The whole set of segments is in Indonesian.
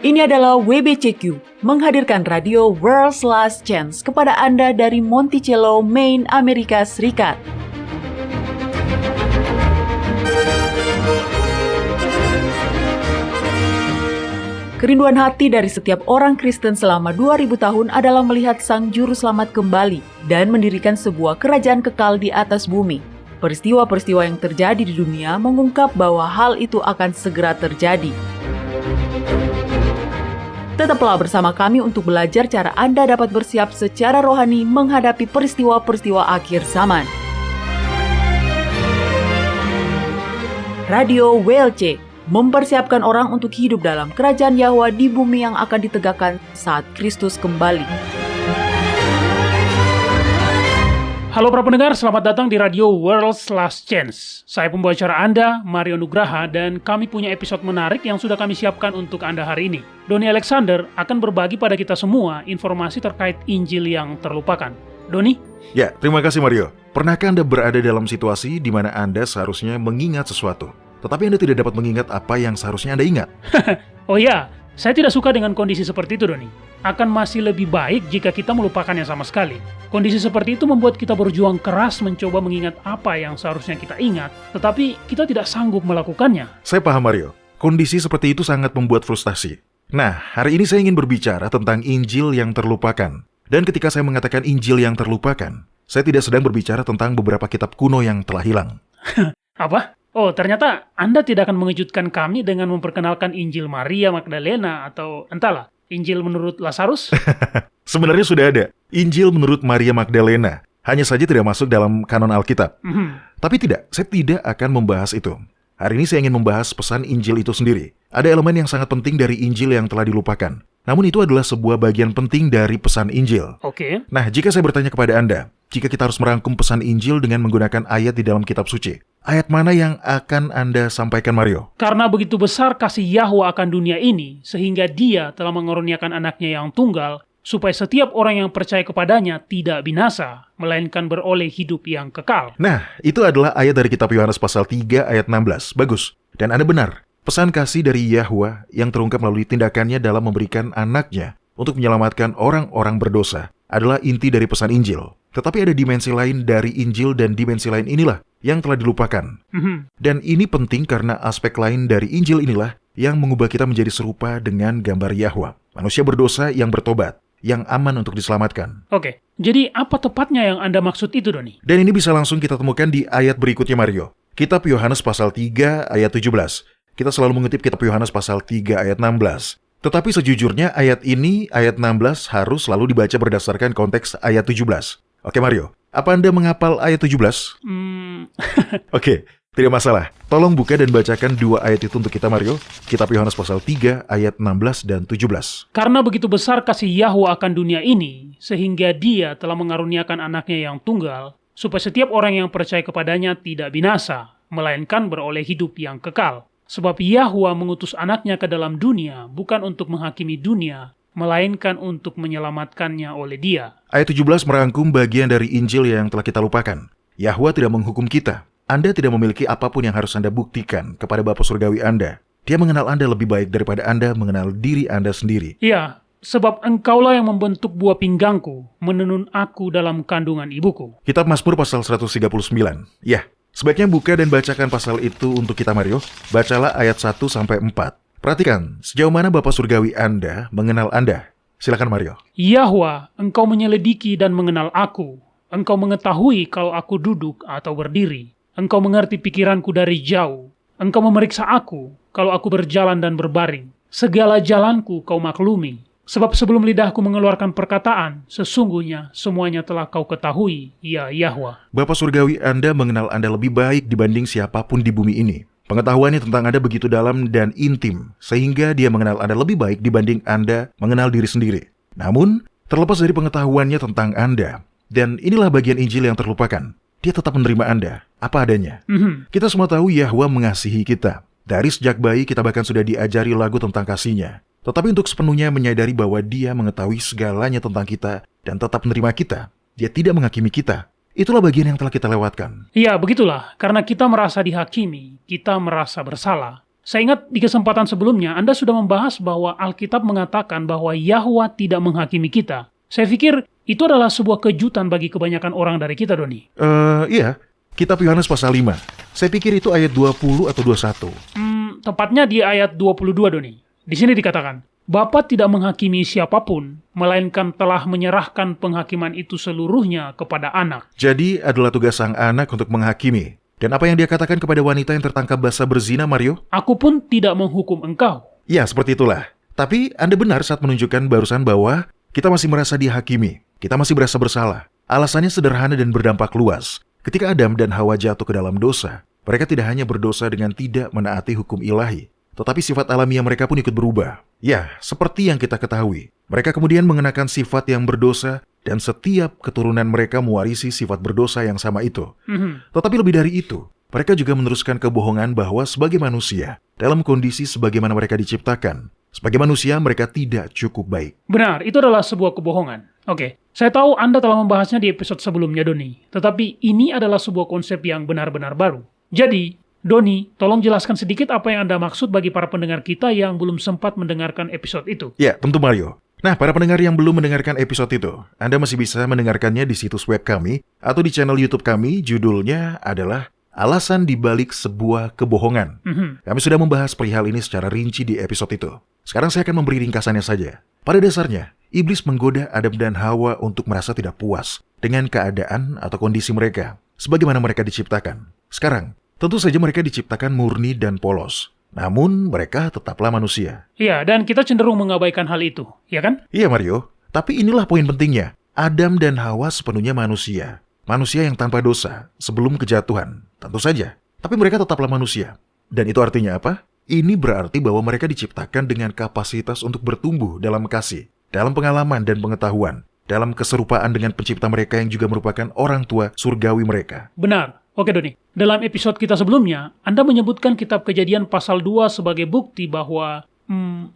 Ini adalah WBCQ, menghadirkan radio World's Last Chance kepada Anda dari Monticello, Maine, Amerika Serikat. Kerinduan hati dari setiap orang Kristen selama 2000 tahun adalah melihat Sang Juru Selamat kembali dan mendirikan sebuah kerajaan kekal di atas bumi. Peristiwa-peristiwa yang terjadi di dunia mengungkap bahwa hal itu akan segera terjadi. Tetaplah bersama kami untuk belajar cara Anda dapat bersiap secara rohani menghadapi peristiwa-peristiwa akhir zaman. Radio WLC mempersiapkan orang untuk hidup dalam kerajaan Yahwa di bumi yang akan ditegakkan saat Kristus kembali. Halo para pendengar, selamat datang di Radio World's Last Chance. Saya pembawa acara Anda, Mario Nugraha, dan kami punya episode menarik yang sudah kami siapkan untuk Anda hari ini. Doni Alexander akan berbagi pada kita semua informasi terkait Injil yang terlupakan. Doni? Ya, terima kasih Mario. Pernahkah Anda berada dalam situasi di mana Anda seharusnya mengingat sesuatu, tetapi Anda tidak dapat mengingat apa yang seharusnya Anda ingat? Oh ya, saya tidak suka dengan kondisi seperti itu, Doni. Akan masih lebih baik jika kita melupakannya sama sekali. Kondisi seperti itu membuat kita berjuang keras mencoba mengingat apa yang seharusnya kita ingat, tetapi kita tidak sanggup melakukannya. Saya paham Mario, kondisi seperti itu sangat membuat frustasi. Nah, hari ini saya ingin berbicara tentang Injil yang terlupakan. Dan ketika saya mengatakan Injil yang terlupakan, saya tidak sedang berbicara tentang beberapa kitab kuno yang telah hilang. Apa? Oh, ternyata Anda tidak akan mengejutkan kami dengan memperkenalkan Injil Maria Magdalena atau entahlah, Injil menurut Lazarus? Sebenarnya sudah ada Injil menurut Maria Magdalena, hanya saja tidak masuk dalam kanon Alkitab. Tapi tidak, saya tidak akan membahas itu. Hari ini saya ingin membahas pesan Injil itu sendiri. Ada elemen yang sangat penting dari Injil yang telah dilupakan. Namun itu adalah sebuah bagian penting dari pesan Injil. Oke. Nah, jika saya bertanya kepada Anda, jika kita harus merangkum pesan Injil dengan menggunakan ayat di dalam kitab suci, ayat mana yang akan Anda sampaikan, Mario? Karena begitu besar kasih Yahwa akan dunia ini, sehingga Dia telah mengaruniakan anaknya yang tunggal, supaya setiap orang yang percaya kepadanya tidak binasa, melainkan beroleh hidup yang kekal. Nah, itu adalah ayat dari kitab Yohanes pasal 3 ayat 16. Bagus. Dan Anda benar. Pesan kasih dari Yahwa yang terungkap melalui tindakannya dalam memberikan anaknya untuk menyelamatkan orang-orang berdosa adalah inti dari pesan Injil. Tetapi ada dimensi lain dari Injil dan dimensi lain inilah yang telah dilupakan. Dan ini penting karena aspek lain dari Injil inilah yang mengubah kita menjadi serupa dengan gambar Yahwa. Manusia berdosa yang bertobat, yang aman untuk diselamatkan. Oke, jadi apa tepatnya yang Anda maksud itu, Doni? Dan ini bisa langsung kita temukan di ayat berikutnya, Mario. Kitab Yohanes pasal 3 ayat 17. Kita selalu mengutip kitab Yohanes pasal 3 ayat 16. Tetapi sejujurnya ayat ini, ayat 16, harus selalu dibaca berdasarkan konteks ayat 17. Oke Mario, apa Anda menghafal ayat 17? Oke, tidak masalah. Tolong buka dan bacakan dua ayat itu untuk kita Mario. Kitab Yohanes pasal 3 ayat 16 dan 17. Karena begitu besar kasih Yahwa akan dunia ini, sehingga Dia telah mengaruniakan anaknya yang tunggal, supaya setiap orang yang percaya kepadanya tidak binasa, melainkan beroleh hidup yang kekal. Sebab Yahwa mengutus anaknya ke dalam dunia, bukan untuk menghakimi dunia, melainkan untuk menyelamatkannya oleh Dia. Ayat 17 merangkum bagian dari Injil yang telah kita lupakan. Yahwa tidak menghukum kita. Anda tidak memiliki apapun yang harus Anda buktikan kepada Bapa Surgawi Anda. Dia mengenal Anda lebih baik daripada Anda mengenal diri Anda sendiri. Ya, sebab Engkaulah yang membentuk buah pinggangku, menenun aku dalam kandungan ibuku. Kitab Mazmur pasal 139. Ya, sebaiknya buka dan bacakan pasal itu untuk kita Mario. Bacalah ayat 1-4. Perhatikan, sejauh mana Bapa Surgawi Anda mengenal Anda. Silakan Mario. Yahwa, Engkau menyelidiki dan mengenal aku. Engkau mengetahui kalau aku duduk atau berdiri. Engkau mengerti pikiranku dari jauh. Engkau memeriksa aku kalau aku berjalan dan berbaring. Segala jalanku kau maklumi. Sebab sebelum lidahku mengeluarkan perkataan, sesungguhnya semuanya telah kau ketahui, ya Yahwa. Bapa Surgawi Anda mengenal Anda lebih baik dibanding siapapun di bumi ini. Pengetahuannya tentang Anda begitu dalam dan intim, sehingga Dia mengenal Anda lebih baik dibanding Anda mengenal diri sendiri. Namun, terlepas dari pengetahuannya tentang Anda, dan inilah bagian Injil yang terlupakan, Dia tetap menerima Anda, apa adanya. Kita semua tahu Yahwa mengasihi kita. Dari sejak bayi kita bahkan sudah diajari lagu tentang kasih-Nya. Tetapi untuk sepenuhnya menyadari bahwa Dia mengetahui segalanya tentang kita dan tetap menerima kita. Dia tidak menghakimi kita. itulah bagian yang telah kita lewatkan. Iya, begitulah. Karena kita merasa dihakimi, kita merasa bersalah. Saya ingat di kesempatan sebelumnya, Anda sudah membahas bahwa Alkitab mengatakan bahwa Yahwa tidak menghakimi kita. Saya pikir itu adalah sebuah kejutan bagi kebanyakan orang dari kita, Doni. Iya. Kitab Yohanes pasal 5. Saya pikir itu ayat 20 atau 21. Tepatnya di ayat 22, Doni. Di sini dikatakan, Bapa tidak menghakimi siapapun, melainkan telah menyerahkan penghakiman itu seluruhnya kepada anak. Jadi adalah tugas sang anak untuk menghakimi. Dan apa yang dia katakan kepada wanita yang tertangkap basah berzina, Mario? Aku pun tidak menghukum engkau. Ya, seperti itulah. Tapi Anda benar saat menunjukkan barusan bahwa kita masih merasa dihakimi. Kita masih merasa bersalah. Alasannya sederhana dan berdampak luas. Ketika Adam dan Hawa jatuh ke dalam dosa, mereka tidak hanya berdosa dengan tidak menaati hukum ilahi, tetapi sifat alamiah mereka pun ikut berubah. Ya, seperti yang kita ketahui, mereka kemudian mengenakan sifat yang berdosa dan setiap keturunan mereka mewarisi sifat berdosa yang sama itu. Tetapi lebih dari itu, mereka juga meneruskan kebohongan bahwa sebagai manusia, dalam kondisi sebagaimana mereka diciptakan, sebagai manusia mereka tidak cukup baik. Benar, itu adalah sebuah kebohongan. Oke, saya tahu Anda telah membahasnya di episode sebelumnya, Doni. Tetapi ini adalah sebuah konsep yang benar-benar baru. Jadi, Doni, tolong jelaskan sedikit apa yang Anda maksud bagi para pendengar kita yang belum sempat mendengarkan episode itu. Ya, tentu Mario. Nah, para pendengar yang belum mendengarkan episode itu, Anda masih bisa mendengarkannya di situs web kami atau di channel YouTube kami. Judulnya adalah Alasan Dibalik Sebuah Kebohongan. Kami sudah membahas perihal ini secara rinci di episode itu. Sekarang saya akan memberi ringkasannya saja. Pada dasarnya, iblis menggoda Adam dan Hawa untuk merasa tidak puas dengan keadaan atau kondisi mereka, sebagaimana mereka diciptakan. Sekarang, tentu saja mereka diciptakan murni dan polos. Namun, mereka tetaplah manusia. Iya, dan kita cenderung mengabaikan hal itu, ya kan? Iya, Mario. Tapi inilah poin pentingnya. Adam dan Hawa sepenuhnya manusia. Manusia yang tanpa dosa sebelum kejatuhan, tentu saja. Tapi mereka tetaplah manusia. Dan itu artinya apa? Ini berarti bahwa mereka diciptakan dengan kapasitas untuk bertumbuh dalam kasih, dalam pengalaman dan pengetahuan, dalam keserupaan dengan pencipta mereka yang juga merupakan orang tua surgawi mereka. Benar. Oke, Doni. Dalam episode kita sebelumnya, Anda menyebutkan kitab Kejadian pasal 2 sebagai bukti bahwa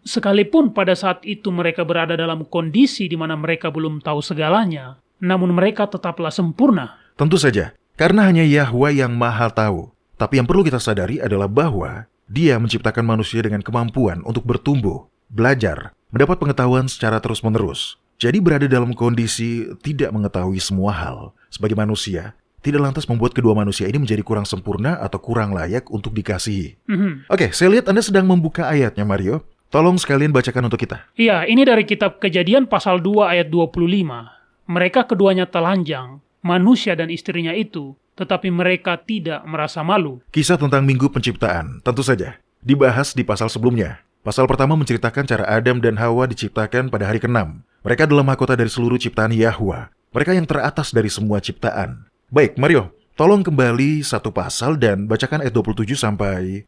sekalipun pada saat itu mereka berada dalam kondisi di mana mereka belum tahu segalanya, namun mereka tetaplah sempurna. Tentu saja, karena hanya Yahwa yang Maha Tahu. Tapi yang perlu kita sadari adalah bahwa Dia menciptakan manusia dengan kemampuan untuk bertumbuh, belajar, mendapat pengetahuan secara terus-menerus. Jadi berada dalam kondisi tidak mengetahui semua hal sebagai manusia, tidak lantas membuat kedua manusia ini menjadi kurang sempurna atau kurang layak untuk dikasihi. Oke, saya lihat Anda sedang membuka ayatnya, Mario. Tolong sekalian bacakan untuk kita. Iya, ini dari kitab Kejadian pasal 2 ayat 25. Mereka keduanya telanjang, manusia dan istrinya itu, tetapi mereka tidak merasa malu. Kisah tentang Minggu Penciptaan, tentu saja, dibahas di pasal sebelumnya. Pasal pertama menceritakan cara Adam dan Hawa diciptakan pada hari ke-6. Mereka adalah mahkota dari seluruh ciptaan Yahwa. Mereka yang teratas dari semua ciptaan. Baik, Mario, tolong kembali satu pasal dan bacakan ayat 27 sampai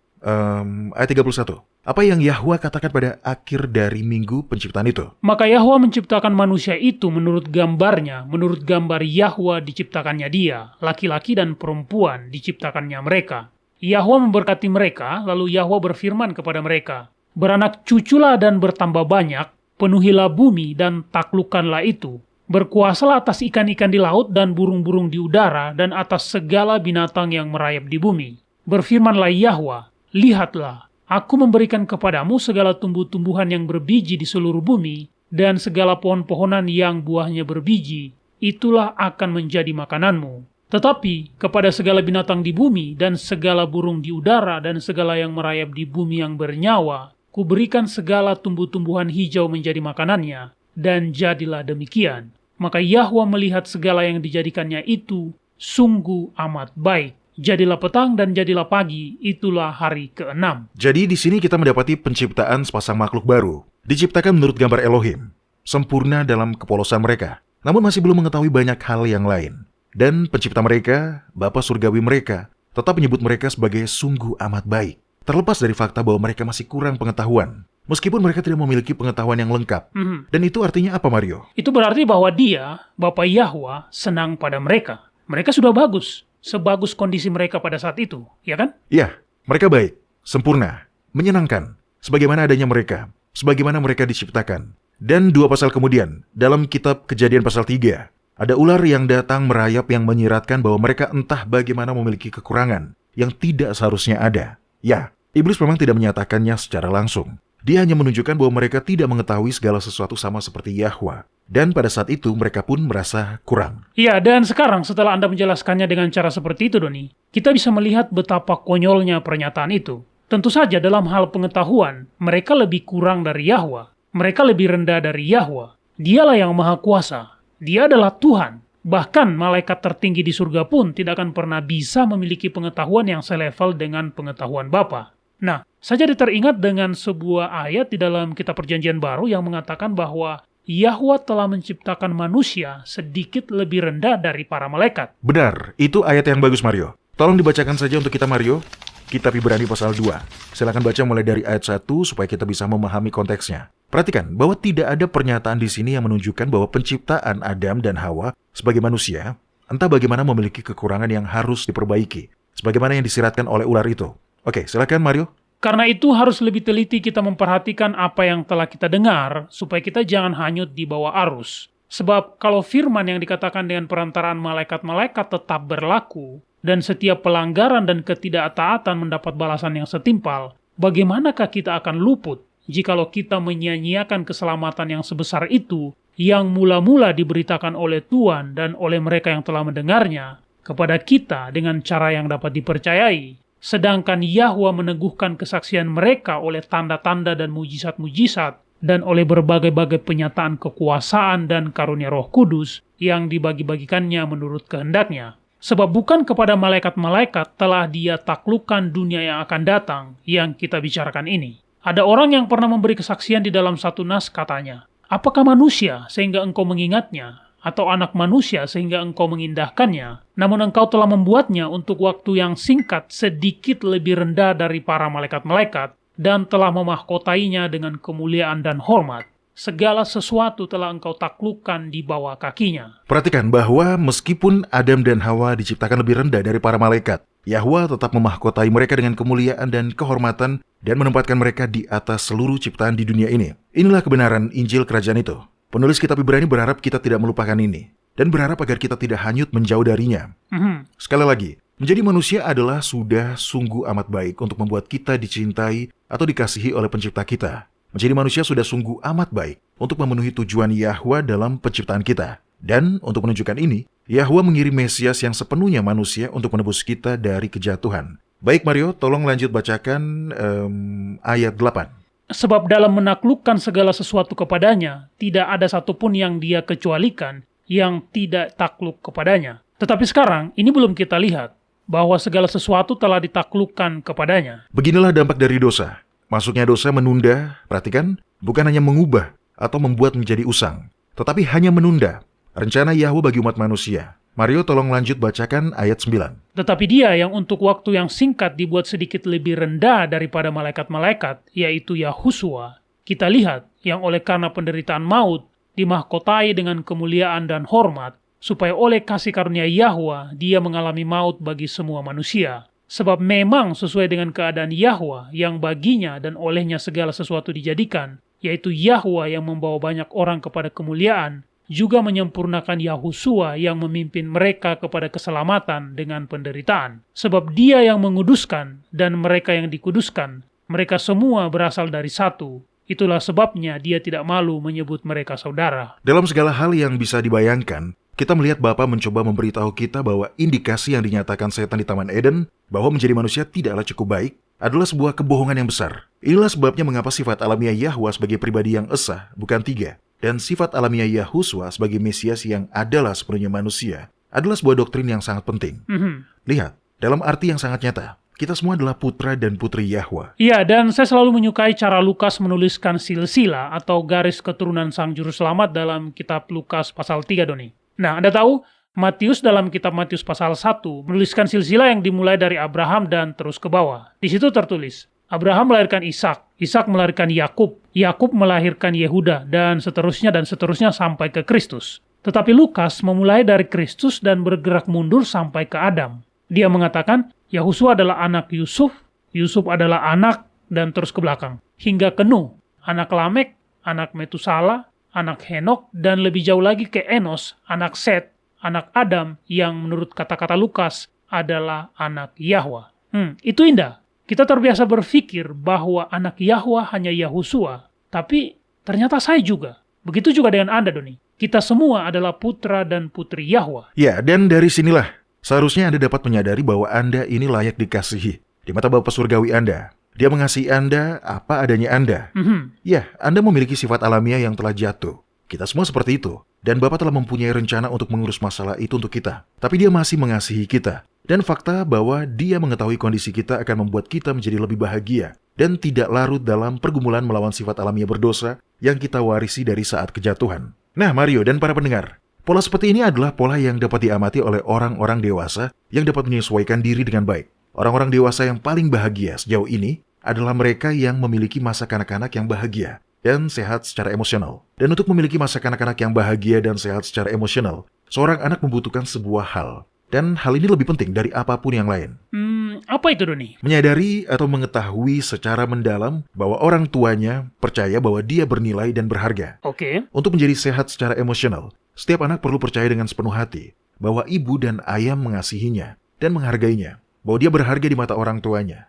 ayat 31. Apa yang Yahwa katakan pada akhir dari Minggu Penciptaan itu? Maka Yahwa menciptakan manusia itu menurut gambarnya, menurut gambar Yahwa diciptakannya dia, laki-laki dan perempuan diciptakannya mereka. Yahwa memberkati mereka, lalu Yahwa berfirman kepada mereka, "Beranak cuculah dan bertambah banyak, penuhilah bumi dan taklukkanlah itu. Berkuasalah atas ikan-ikan di laut dan burung-burung di udara dan atas segala binatang yang merayap di bumi. Berfirmanlah Yahwa, lihatlah, Aku memberikan kepadamu segala tumbuh-tumbuhan yang berbiji di seluruh bumi, dan segala pohon-pohonan yang buahnya berbiji, itulah akan menjadi makananmu. Tetapi kepada segala binatang di bumi, dan segala burung di udara, dan segala yang merayap di bumi yang bernyawa, kuberikan segala tumbuh-tumbuhan hijau menjadi makanannya, dan jadilah demikian. Maka Yahwa melihat segala yang dijadikannya itu, sungguh amat baik. Jadilah petang dan jadilah pagi, itulah hari ke-6. Jadi di sini kita mendapati penciptaan sepasang makhluk baru, diciptakan menurut gambar Elohim, sempurna dalam kepolosan mereka, namun masih belum mengetahui banyak hal yang lain. Dan pencipta mereka, Bapa Surgawi mereka, tetap menyebut mereka sebagai sungguh amat baik, terlepas dari fakta bahwa mereka masih kurang pengetahuan, meskipun mereka tidak memiliki pengetahuan yang lengkap. Dan itu artinya apa, Mario? Itu berarti bahwa dia, Bapa Yahwa, senang pada mereka. Mereka sudah bagus. Sebagus kondisi mereka pada saat itu, ya kan? Ya, mereka baik, sempurna, menyenangkan, sebagaimana adanya mereka, sebagaimana mereka diciptakan. Dan 2 pasal kemudian, dalam kitab Kejadian pasal 3, Ada ular yang datang merayap yang menyiratkan bahwa mereka entah bagaimana memiliki kekurangan yang tidak seharusnya ada. Ya, iblis memang tidak menyatakannya secara langsung. Dia hanya menunjukkan bahwa mereka tidak mengetahui segala sesuatu sama seperti Yahwa. Dan pada saat itu mereka pun merasa kurang. Iya, dan sekarang setelah Anda menjelaskannya dengan cara seperti itu, Doni, kita bisa melihat betapa konyolnya pernyataan itu. Tentu saja dalam hal pengetahuan, mereka lebih kurang dari Yahwa. Mereka lebih rendah dari Yahwa. Dialah yang maha kuasa. Dia adalah Tuhan. Bahkan malaikat tertinggi di surga pun tidak akan pernah bisa memiliki pengetahuan yang selevel dengan pengetahuan Bapa. Nah, saya jadi teringat dengan sebuah ayat di dalam kitab Perjanjian Baru yang mengatakan bahwa Yahwa telah menciptakan manusia sedikit lebih rendah dari para malaikat. Benar, itu ayat yang bagus, Mario. Tolong dibacakan saja untuk kita, Mario. Kitab Ibrani pasal 2. Silakan baca mulai dari ayat 1 supaya kita bisa memahami konteksnya. Perhatikan bahwa tidak ada pernyataan di sini yang menunjukkan bahwa penciptaan Adam dan Hawa sebagai manusia entah bagaimana memiliki kekurangan yang harus diperbaiki, sebagaimana yang disiratkan oleh ular itu. Oke, silakan Mario. Karena itu harus lebih teliti kita memperhatikan apa yang telah kita dengar, supaya kita jangan hanyut di bawah arus. Sebab kalau firman yang dikatakan dengan perantaraan malaikat-malaikat tetap berlaku, dan setiap pelanggaran dan ketidaktaatan mendapat balasan yang setimpal, bagaimanakah kita akan luput jikalau kita menyia-nyiakan keselamatan yang sebesar itu, yang mula-mula diberitakan oleh Tuhan dan oleh mereka yang telah mendengarnya, kepada kita dengan cara yang dapat dipercayai. Sedangkan Yahwa meneguhkan kesaksian mereka oleh tanda-tanda dan mujizat-mujizat, dan oleh berbagai-bagai penyataan kekuasaan dan karunia Roh Kudus yang dibagi-bagikannya menurut kehendaknya. Sebab bukan kepada malaikat-malaikat telah Dia taklukkan dunia yang akan datang yang kita bicarakan ini. Ada orang yang pernah memberi kesaksian di dalam satu nas katanya, apakah manusia sehingga engkau mengingatnya, atau anak manusia sehingga engkau mengindahkannya, namun engkau telah membuatnya untuk waktu yang singkat sedikit lebih rendah dari para malaikat-malaikat, dan telah memahkotainya dengan kemuliaan dan hormat. Segala sesuatu telah engkau taklukkan di bawah kakinya. Perhatikan bahwa meskipun Adam dan Hawa diciptakan lebih rendah dari para malaikat, Yahwa tetap memahkotai mereka dengan kemuliaan dan kehormatan dan menempatkan mereka di atas seluruh ciptaan di dunia ini. Inilah kebenaran Injil Kerajaan itu. Penulis kitab Ibrani berharap kita tidak melupakan ini, dan berharap agar kita tidak hanyut menjauh darinya. Sekali lagi, menjadi manusia adalah sudah sungguh amat baik untuk membuat kita dicintai atau dikasihi oleh pencipta kita. Menjadi manusia sudah sungguh amat baik untuk memenuhi tujuan Yahwa dalam penciptaan kita. Dan untuk menunjukkan ini, Yahwa mengirim Mesias yang sepenuhnya manusia untuk menebus kita dari kejatuhan. Baik Mario, tolong lanjut bacakan ayat 8. Sebab dalam menaklukkan segala sesuatu kepadanya, tidak ada satupun yang Dia kecualikan yang tidak takluk kepadanya. Tetapi sekarang, ini belum kita lihat bahwa segala sesuatu telah ditaklukkan kepadanya. Beginilah dampak dari dosa. Masuknya dosa menunda, perhatikan, bukan hanya mengubah atau membuat menjadi usang, tetapi hanya menunda rencana Yahwa bagi umat manusia. Mario, tolong lanjut bacakan ayat 9. Tetapi Dia yang untuk waktu yang singkat dibuat sedikit lebih rendah daripada malaikat-malaikat, yaitu Yahusua, kita lihat yang oleh karena penderitaan maut dimahkotai dengan kemuliaan dan hormat, supaya oleh kasih karunia Yahwa Dia mengalami maut bagi semua manusia. Sebab memang sesuai dengan keadaan Yahwa yang baginya dan olehnya segala sesuatu dijadikan, yaitu Yahwa yang membawa banyak orang kepada kemuliaan, juga menyempurnakan Yahusua yang memimpin mereka kepada keselamatan dengan penderitaan. Sebab Dia yang menguduskan dan mereka yang dikuduskan, mereka semua berasal dari satu. Itulah sebabnya Dia tidak malu menyebut mereka saudara. Dalam segala hal yang bisa dibayangkan, kita melihat Bapa mencoba memberitahu kita bahwa indikasi yang dinyatakan setan di Taman Eden, bahwa menjadi manusia tidaklah cukup baik, adalah sebuah kebohongan yang besar. Inilah sebabnya mengapa sifat alamiah Yahwa sebagai pribadi yang esa, bukan tiga, dan sifat alamiah Yahusua sebagai Mesias yang adalah sepenuhnya manusia, adalah sebuah doktrin yang sangat penting. Lihat, dalam arti yang sangat nyata, kita semua adalah putra dan putri Yahwa. Iya, dan saya selalu menyukai cara Lukas menuliskan silsilah atau garis keturunan Sang Juru Selamat dalam kitab Lukas pasal 3, Doni. Nah, Anda tahu, Matius dalam kitab Matius pasal 1 menuliskan silsilah yang dimulai dari Abraham dan terus ke bawah. Di situ tertulis, Abraham melahirkan Ishak, Ishak melahirkan Yakub, Yakub melahirkan Yehuda, dan seterusnya sampai ke Kristus. Tetapi Lukas memulai dari Kristus dan bergerak mundur sampai ke Adam. Dia mengatakan, Yahusua adalah anak Yusuf, Yusuf adalah anak, dan terus ke belakang. Hingga ke Nuh, anak Lamek, anak Metusala, anak Henok, dan lebih jauh lagi ke Enos, anak Set, anak Adam, yang menurut kata-kata Lukas adalah anak Yahwa. Itu indah. Kita terbiasa berpikir bahwa anak Yahwa hanya Yahusua, tapi ternyata saya juga. Begitu juga dengan Anda, Doni. Kita semua adalah putra dan putri Yahwa. Ya, dan dari sinilah seharusnya Anda dapat menyadari bahwa Anda ini layak dikasihi di mata Bapa Surgawi Anda. Dia mengasihi Anda apa adanya Anda. Ya, Anda memiliki sifat alamiah yang telah jatuh. Kita semua seperti itu. Dan Bapa telah mempunyai rencana untuk mengurus masalah itu untuk kita. Tapi Dia masih mengasihi kita. Dan fakta bahwa Dia mengetahui kondisi kita akan membuat kita menjadi lebih bahagia dan tidak larut dalam pergumulan melawan sifat alamiah berdosa yang kita warisi dari saat kejatuhan. Nah, Mario dan para pendengar, pola seperti ini adalah pola yang dapat diamati oleh orang-orang dewasa yang dapat menyesuaikan diri dengan baik. Orang-orang dewasa yang paling bahagia sejauh ini adalah mereka yang memiliki masa kanak-kanak yang bahagia dan sehat secara emosional. Dan untuk memiliki masa kanak-kanak yang bahagia dan sehat secara emosional, seorang anak membutuhkan sebuah hal. Dan hal ini lebih penting dari apapun yang lain. Apa itu, Doni? Menyadari atau mengetahui secara mendalam bahwa orang tuanya percaya bahwa dia bernilai dan berharga. Oke. Untuk menjadi sehat secara emosional, setiap anak perlu percaya dengan sepenuh hati bahwa ibu dan ayah mengasihinya dan menghargainya, bahwa dia berharga di mata orang tuanya.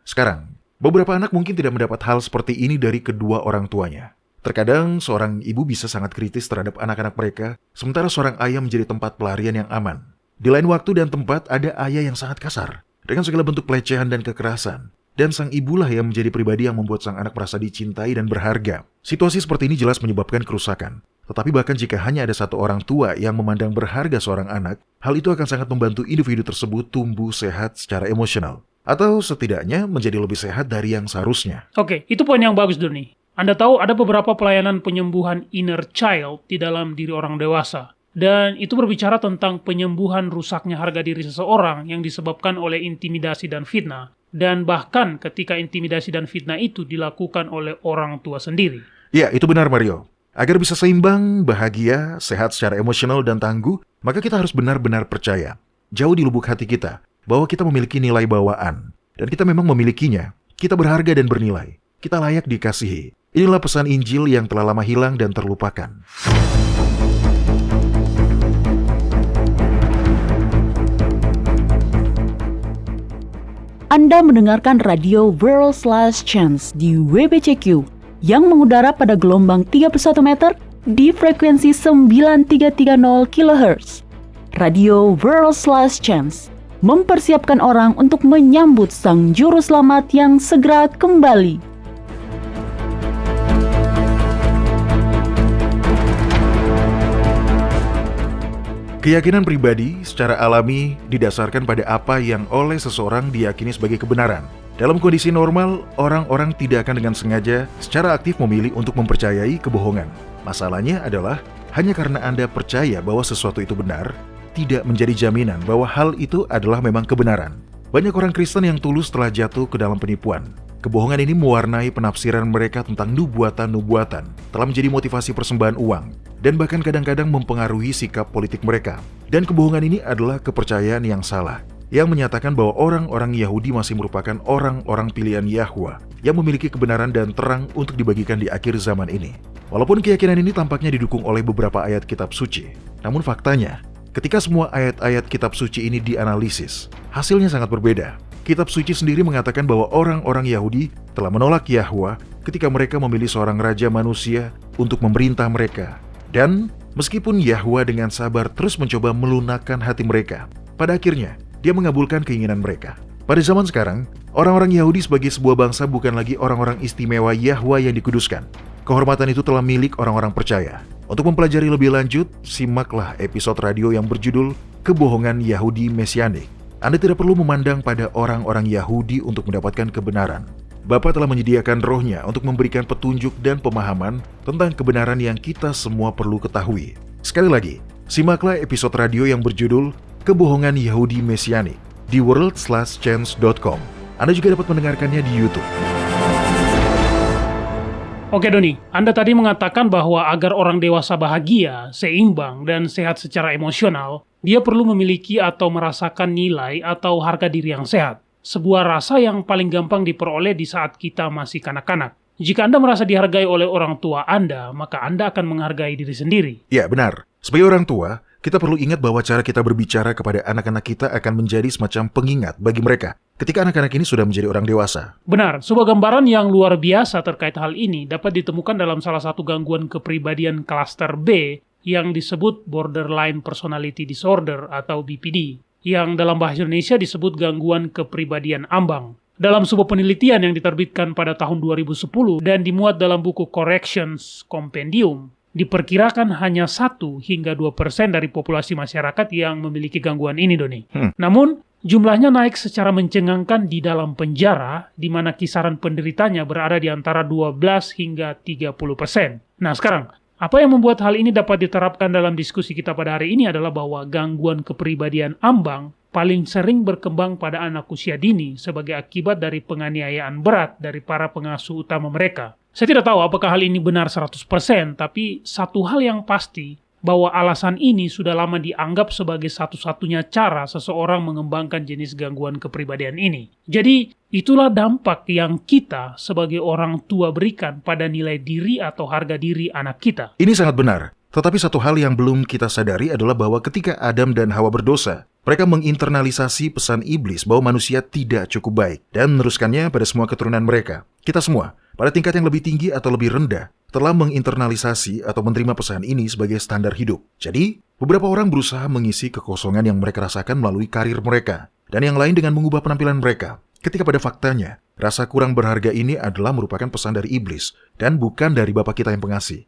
Sekarang, beberapa anak mungkin tidak mendapat hal seperti ini dari kedua orang tuanya. Terkadang seorang ibu bisa sangat kritis terhadap anak-anak mereka, sementara seorang ayah menjadi tempat pelarian yang aman. Di lain waktu dan tempat ada ayah yang sangat kasar, dengan segala bentuk pelecehan dan kekerasan. Dan sang ibulah yang menjadi pribadi yang membuat sang anak merasa dicintai dan berharga. Situasi seperti ini jelas menyebabkan kerusakan. Tetapi bahkan jika hanya ada satu orang tua yang memandang berharga seorang anak, hal itu akan sangat membantu individu tersebut tumbuh sehat secara emosional. Atau setidaknya menjadi lebih sehat dari yang seharusnya. Oke, itu poin yang bagus, Doni. Anda tahu ada beberapa pelayanan penyembuhan inner child di dalam diri orang dewasa. Dan itu berbicara tentang penyembuhan rusaknya harga diri seseorang yang disebabkan oleh intimidasi dan fitnah. Dan bahkan ketika intimidasi dan fitnah itu dilakukan oleh orang tua sendiri. Ya, itu benar, Mario. Agar bisa seimbang, bahagia, sehat secara emosional dan tangguh, maka kita harus benar-benar percaya, jauh di lubuk hati kita, bahwa kita memiliki nilai bawaan. Dan kita memang memilikinya. Kita berharga dan bernilai. Kita layak dikasihi. Inilah pesan Injil yang telah lama hilang dan terlupakan. Anda mendengarkan radio World's Last Chance di WBCQ yang mengudara pada gelombang 31 meter di frekuensi 9330 kHz. Radio World's Last Chance mempersiapkan orang untuk menyambut Sang Juru Selamat yang segera kembali. Keyakinan pribadi secara alami didasarkan pada apa yang oleh seseorang diyakini sebagai kebenaran. Dalam kondisi normal, orang-orang tidak akan dengan sengaja secara aktif memilih untuk mempercayai kebohongan. Masalahnya adalah, hanya karena Anda percaya bahwa sesuatu itu benar, tidak menjadi jaminan bahwa hal itu adalah memang kebenaran. Banyak orang Kristen yang tulus telah jatuh ke dalam penipuan. Kebohongan ini mewarnai penafsiran mereka tentang nubuatan-nubuatan, telah menjadi motivasi persembahan uang, dan bahkan kadang-kadang mempengaruhi sikap politik mereka. Dan kebohongan ini adalah kepercayaan yang salah, yang menyatakan bahwa orang-orang Yahudi masih merupakan orang-orang pilihan Yahwa, yang memiliki kebenaran dan terang untuk dibagikan di akhir zaman ini. Walaupun keyakinan ini tampaknya didukung oleh beberapa ayat kitab suci, namun faktanya, ketika semua ayat-ayat kitab suci ini dianalisis, hasilnya sangat berbeda. Kitab suci sendiri mengatakan bahwa orang-orang Yahudi telah menolak Yahwa ketika mereka memilih seorang raja manusia untuk memerintah mereka. Dan meskipun Yahwa dengan sabar terus mencoba melunakkan hati mereka, pada akhirnya dia mengabulkan keinginan mereka. Pada zaman sekarang, orang-orang Yahudi sebagai sebuah bangsa bukan lagi orang-orang istimewa Yahwa yang dikuduskan. Kehormatan itu telah milik orang-orang percaya. Untuk mempelajari lebih lanjut, simaklah episode radio yang berjudul Kebohongan Yahudi Mesianik. Anda tidak perlu memandang pada orang-orang Yahudi untuk mendapatkan kebenaran. Bapa telah menyediakan rohnya untuk memberikan petunjuk dan pemahaman tentang kebenaran yang kita semua perlu ketahui. Sekali lagi, simaklah episode radio yang berjudul Kebohongan Yahudi Mesianik di worldslastchance.com. Anda juga dapat mendengarkannya di YouTube. Oke, Doni, Anda tadi mengatakan bahwa agar orang dewasa bahagia, seimbang, dan sehat secara emosional, dia perlu memiliki atau merasakan nilai atau harga diri yang sehat. Sebuah rasa yang paling gampang diperoleh di saat kita masih kanak-kanak. Jika Anda merasa dihargai oleh orang tua Anda, maka Anda akan menghargai diri sendiri. Ya, benar. Sebagai orang tua, kita perlu ingat bahwa cara kita berbicara kepada anak-anak kita akan menjadi semacam pengingat bagi mereka ketika anak-anak ini sudah menjadi orang dewasa. Benar, sebuah gambaran yang luar biasa terkait hal ini dapat ditemukan dalam salah satu gangguan kepribadian klaster B yang disebut Borderline Personality Disorder atau BPD, yang dalam bahasa Indonesia disebut gangguan kepribadian ambang. Dalam sebuah penelitian yang diterbitkan pada tahun 2010 dan dimuat dalam buku Corrections Compendium, diperkirakan hanya 1 hingga 2% dari populasi masyarakat yang memiliki gangguan ini, Doni. Namun, jumlahnya naik secara mencengangkan di dalam penjara, di mana kisaran penderitanya berada di antara 12 hingga 30%. Nah, sekarang, apa yang membuat hal ini dapat diterapkan dalam diskusi kita pada hari ini adalah bahwa gangguan kepribadian ambang paling sering berkembang pada anak usia dini sebagai akibat dari penganiayaan berat dari para pengasuh utama mereka. Saya tidak tahu apakah hal ini benar 100%, tapi satu hal yang pasti, bahwa alasan ini sudah lama dianggap sebagai satu-satunya cara seseorang mengembangkan jenis gangguan kepribadian ini. Jadi, itulah dampak yang kita sebagai orang tua berikan pada nilai diri atau harga diri anak kita. Ini sangat benar. Tetapi satu hal yang belum kita sadari adalah bahwa ketika Adam dan Hawa berdosa, mereka menginternalisasi pesan iblis bahwa manusia tidak cukup baik dan meneruskannya pada semua keturunan mereka. Kita semua, pada tingkat yang lebih tinggi atau lebih rendah, telah menginternalisasi atau menerima pesan ini sebagai standar hidup. Jadi, beberapa orang berusaha mengisi kekosongan yang mereka rasakan melalui karir mereka, dan yang lain dengan mengubah penampilan mereka. Ketika pada faktanya, rasa kurang berharga ini adalah merupakan pesan dari iblis, dan bukan dari Bapa kita yang pengasih.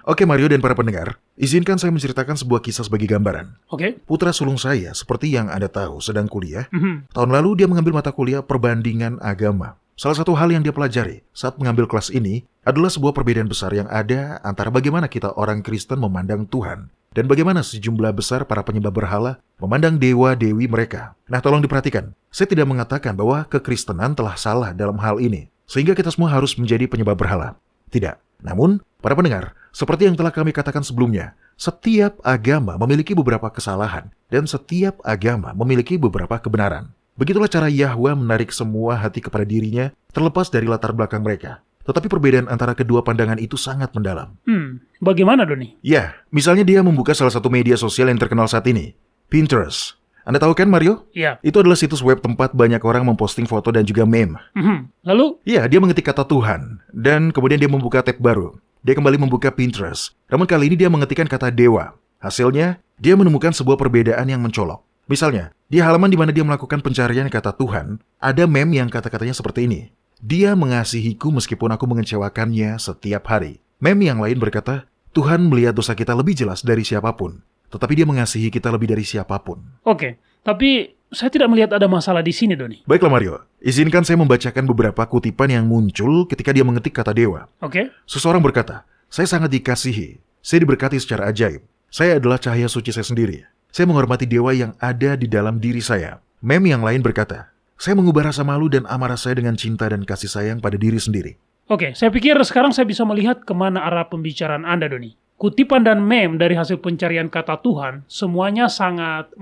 Oke Mario dan para pendengar, izinkan saya menceritakan sebuah kisah sebagai gambaran. Putra sulung saya, seperti yang Anda tahu, sedang kuliah. Tahun lalu dia mengambil mata kuliah perbandingan agama. Salah satu hal yang dia pelajari saat mengambil kelas ini adalah sebuah perbedaan besar yang ada antara bagaimana kita orang Kristen memandang Tuhan dan bagaimana sejumlah besar para penyembah berhala memandang dewa-dewi mereka. Nah, tolong diperhatikan. Saya tidak mengatakan bahwa kekristenan telah salah dalam hal ini, sehingga kita semua harus menjadi penyembah berhala. Tidak. Namun, para pendengar, seperti yang telah kami katakan sebelumnya, setiap agama memiliki beberapa kesalahan, dan setiap agama memiliki beberapa kebenaran. Begitulah cara Yahwa menarik semua hati kepada dirinya, terlepas dari latar belakang mereka. Tetapi perbedaan antara kedua pandangan itu sangat mendalam. Bagaimana, Doni? Ya, misalnya dia membuka salah satu media sosial yang terkenal saat ini, Pinterest. Anda tahu kan, Mario? Ya. Itu adalah situs web tempat banyak orang memposting foto dan juga meme. Lalu? Ya, dia mengetik kata Tuhan, dan kemudian dia membuka tab baru. Dia kembali membuka Pinterest. Namun kali ini dia mengetikkan kata dewa. Hasilnya, dia menemukan sebuah perbedaan yang mencolok. Misalnya, di halaman di mana dia melakukan pencarian kata Tuhan, ada meme yang kata-katanya seperti ini. Dia mengasihiku meskipun aku mengecewakannya setiap hari. Meme yang lain berkata, Tuhan melihat dosa kita lebih jelas dari siapapun. Tetapi dia mengasihi kita lebih dari siapapun. Oke, tapi saya tidak melihat ada masalah di sini, Doni. Baiklah Mario, izinkan saya membacakan beberapa kutipan yang muncul ketika dia mengetik kata dewa. Oke. Seseorang berkata, saya sangat dikasihi. Saya diberkati secara ajaib. Saya adalah cahaya suci saya sendiri. Saya menghormati dewa yang ada di dalam diri saya. Meme yang lain berkata, saya mengubah rasa malu dan amarah saya dengan cinta dan kasih sayang pada diri sendiri. Oke, saya pikir sekarang saya bisa melihat kemana arah pembicaraan Anda, Doni. Kutipan dan meme dari hasil pencarian kata Tuhan, semuanya sangat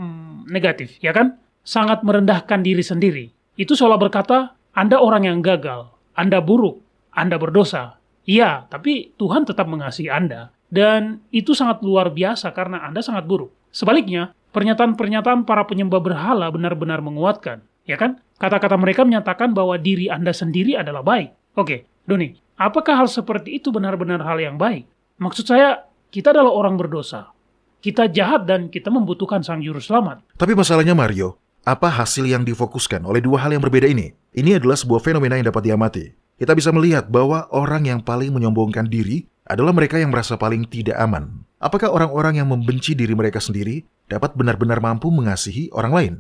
negatif, ya kan? Sangat merendahkan diri sendiri. Itu seolah berkata, Anda orang yang gagal, Anda buruk, Anda berdosa. Iya, tapi Tuhan tetap mengasihi Anda. Dan itu sangat luar biasa karena Anda sangat buruk. Sebaliknya, pernyataan-pernyataan para penyembah berhala benar-benar menguatkan. Ya kan? Kata-kata mereka menyatakan bahwa diri Anda sendiri adalah baik. Oke, Doni, apakah hal seperti itu benar-benar hal yang baik? Maksud saya, kita adalah orang berdosa. Kita jahat dan kita membutuhkan Sang Juru Selamat. Tapi masalahnya Mario, apa hasil yang difokuskan oleh dua hal yang berbeda ini? Ini adalah sebuah fenomena yang dapat diamati. Kita bisa melihat bahwa orang yang paling menyombongkan diri adalah mereka yang merasa paling tidak aman. Apakah orang-orang yang membenci diri mereka sendiri dapat benar-benar mampu mengasihi orang lain?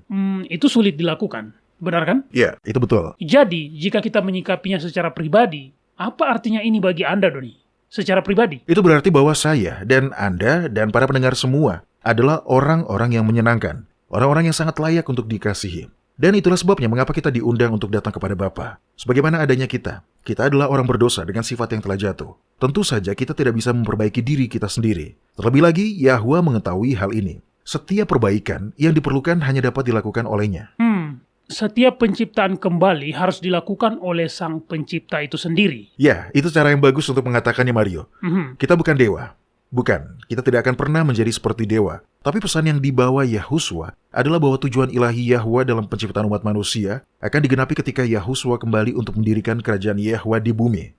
Itu sulit dilakukan. Benar kan? Ya, itu betul. Jadi, jika kita menyikapinya secara pribadi, apa artinya ini bagi Anda, Doni? Secara pribadi? Itu berarti bahwa saya dan Anda dan para pendengar semua adalah orang-orang yang menyenangkan. Orang-orang yang sangat layak untuk dikasihi. Dan itulah sebabnya mengapa kita diundang untuk datang kepada Bapa. Sebagaimana adanya kita. Kita adalah orang berdosa dengan sifat yang telah jatuh. Tentu saja kita tidak bisa memperbaiki diri kita sendiri. Terlebih lagi, Yahwa mengetahui hal ini. Setiap perbaikan yang diperlukan hanya dapat dilakukan olehnya. setiap penciptaan kembali harus dilakukan oleh sang pencipta itu sendiri. Ya, itu cara yang bagus untuk mengatakannya, Mario. Kita bukan dewa. Bukan, kita tidak akan pernah menjadi seperti dewa. Tapi pesan yang dibawa Yahuswa adalah bahwa tujuan ilahi Yahwa dalam penciptaan umat manusia akan digenapi ketika Yahuswa kembali untuk mendirikan kerajaan Yahwa di bumi.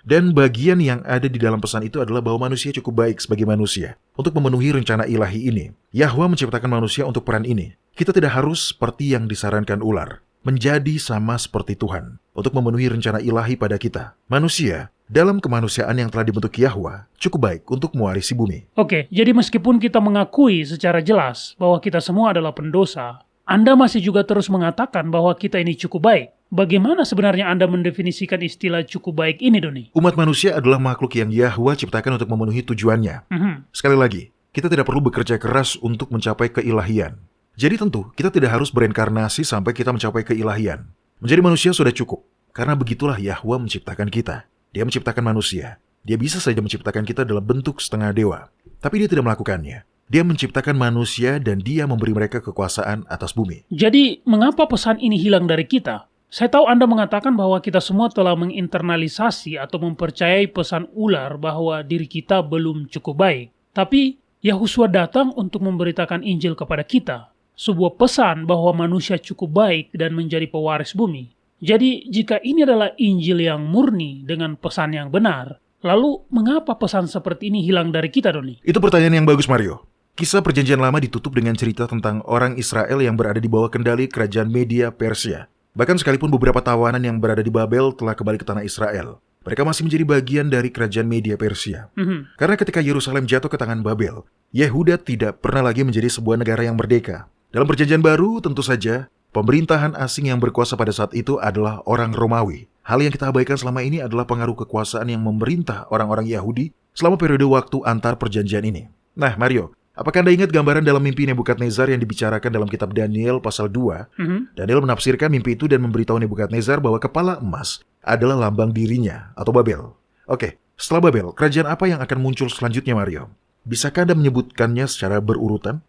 Dan bagian yang ada di dalam pesan itu adalah bahwa manusia cukup baik sebagai manusia untuk memenuhi rencana ilahi ini. Yahwa menciptakan manusia untuk peran ini. Kita tidak harus seperti yang disarankan ular, menjadi sama seperti Tuhan untuk memenuhi rencana ilahi pada kita. Manusia dalam kemanusiaan yang telah dibentuk Yahwa cukup baik untuk mewarisi bumi. Oke, jadi meskipun kita mengakui secara jelas bahwa kita semua adalah pendosa, Anda masih juga terus mengatakan bahwa kita ini cukup baik. Bagaimana sebenarnya Anda mendefinisikan istilah cukup baik ini, Doni? Umat manusia adalah makhluk yang Yahwa ciptakan untuk memenuhi tujuannya. Sekali lagi, kita tidak perlu bekerja keras untuk mencapai keilahian. Jadi tentu, kita tidak harus berinkarnasi sampai kita mencapai keilahian. Menjadi manusia sudah cukup, karena begitulah Yahwa menciptakan kita. Dia menciptakan manusia. Dia bisa saja menciptakan kita dalam bentuk setengah dewa. Tapi dia tidak melakukannya. Dia menciptakan manusia dan dia memberi mereka kekuasaan atas bumi. Jadi, mengapa pesan ini hilang dari kita? Saya tahu Anda mengatakan bahwa kita semua telah menginternalisasi atau mempercayai pesan ular bahwa diri kita belum cukup baik. Tapi, Yahuswa datang untuk memberitakan Injil kepada kita. Sebuah pesan bahwa manusia cukup baik dan menjadi pewaris bumi. Jadi, jika ini adalah Injil yang murni dengan pesan yang benar, lalu mengapa pesan seperti ini hilang dari kita, Doni? Itu pertanyaan yang bagus, Mario. Kisah Perjanjian Lama ditutup dengan cerita tentang orang Israel yang berada di bawah kendali kerajaan Media Persia. Bahkan sekalipun beberapa tawanan yang berada di Babel telah kembali ke tanah Israel, mereka masih menjadi bagian dari kerajaan Media Persia. Karena ketika Yerusalem jatuh ke tangan Babel, Yehuda tidak pernah lagi menjadi sebuah negara yang merdeka. Dalam Perjanjian Baru, tentu saja, pemerintahan asing yang berkuasa pada saat itu adalah orang Romawi. Hal yang kita abaikan selama ini adalah pengaruh kekuasaan yang memerintah orang-orang Yahudi selama periode waktu antar perjanjian ini. Nah, Mario, apakah Anda ingat gambaran dalam mimpi Nebukadnezar yang dibicarakan dalam kitab Daniel pasal 2? Daniel menafsirkan mimpi itu dan memberitahu Nebukadnezar bahwa kepala emas adalah lambang dirinya atau Babel. Oke, setelah Babel, kerajaan apa yang akan muncul selanjutnya, Mario? Bisakah Anda menyebutkannya secara berurutan?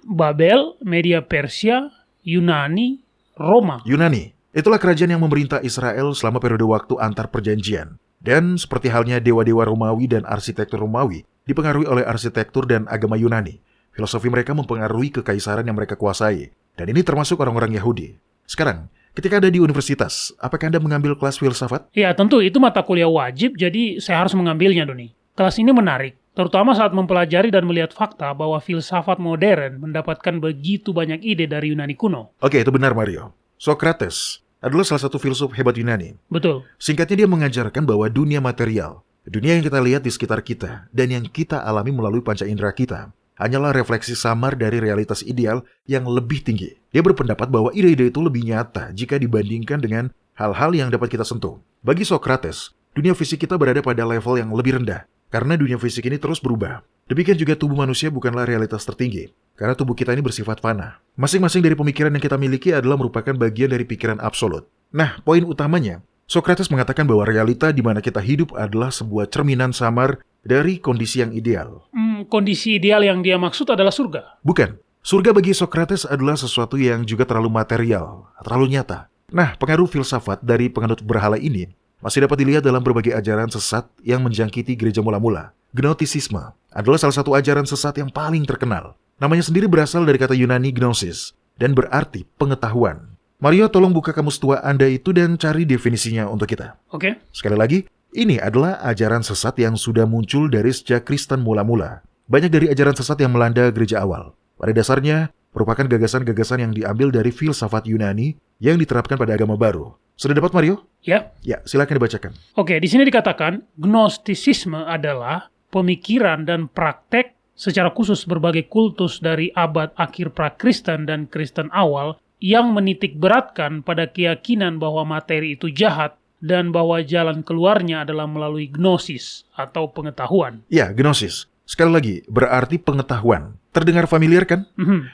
Babel, Media Persia, Yunani, Roma. Yunani, itulah kerajaan yang memerintah Israel selama periode waktu antar perjanjian. Dan seperti halnya dewa-dewa Romawi dan arsitektur Romawi, dipengaruhi oleh arsitektur dan agama Yunani. Filosofi mereka mempengaruhi kekaisaran yang mereka kuasai. Dan ini termasuk orang-orang Yahudi. Sekarang, ketika Anda di universitas, apakah Anda mengambil kelas filsafat? Ya, tentu itu mata kuliah wajib, jadi saya harus mengambilnya, Doni. Kelas ini menarik, terutama saat mempelajari dan melihat fakta bahwa filsafat modern mendapatkan begitu banyak ide dari Yunani kuno. Oke, itu benar, Mario. Socrates adalah salah satu filsuf hebat Yunani. Betul. Singkatnya dia mengajarkan bahwa dunia material, dunia yang kita lihat di sekitar kita, dan yang kita alami melalui panca indera kita, hanyalah refleksi samar dari realitas ideal yang lebih tinggi. Dia berpendapat bahwa ide-ide itu lebih nyata jika dibandingkan dengan hal-hal yang dapat kita sentuh. Bagi Socrates, dunia fisik kita berada pada level yang lebih rendah, karena dunia fisik ini terus berubah. Demikian juga tubuh manusia bukanlah realitas tertinggi, karena tubuh kita ini bersifat fana. Masing-masing dari pemikiran yang kita miliki adalah merupakan bagian dari pikiran absolut. Nah, poin utamanya, Socrates mengatakan bahwa realita di mana kita hidup adalah sebuah cerminan samar dari kondisi yang ideal. Kondisi ideal yang dia maksud adalah surga? Bukan. Surga bagi Socrates adalah sesuatu yang juga terlalu material, terlalu nyata. Nah, pengaruh filsafat dari penganut berhala ini masih dapat dilihat dalam berbagai ajaran sesat yang menjangkiti gereja mula-mula. Gnostisisme adalah salah satu ajaran sesat yang paling terkenal. Namanya sendiri berasal dari kata Yunani gnosis, dan berarti pengetahuan. Mario, tolong buka kamus tua Anda itu dan cari definisinya untuk kita. Oke. Sekali lagi, ini adalah ajaran sesat yang sudah muncul dari sejak Kristen mula-mula. Banyak dari ajaran sesat yang melanda gereja awal. Pada dasarnya, merupakan gagasan-gagasan yang diambil dari filsafat Yunani yang diterapkan pada agama baru. Sudah dapat, Mario? Ya. Ya, silakan dibacakan. Oke, di sini dikatakan Gnostisisme adalah pemikiran dan praktek secara khusus berbagai kultus dari abad akhir pra-Kristen dan Kristen awal yang menitik beratkan pada keyakinan bahwa materi itu jahat dan bahwa jalan keluarnya adalah melalui gnosis atau pengetahuan. Ya, gnosis. Sekali lagi, berarti pengetahuan. Terdengar familiar kan?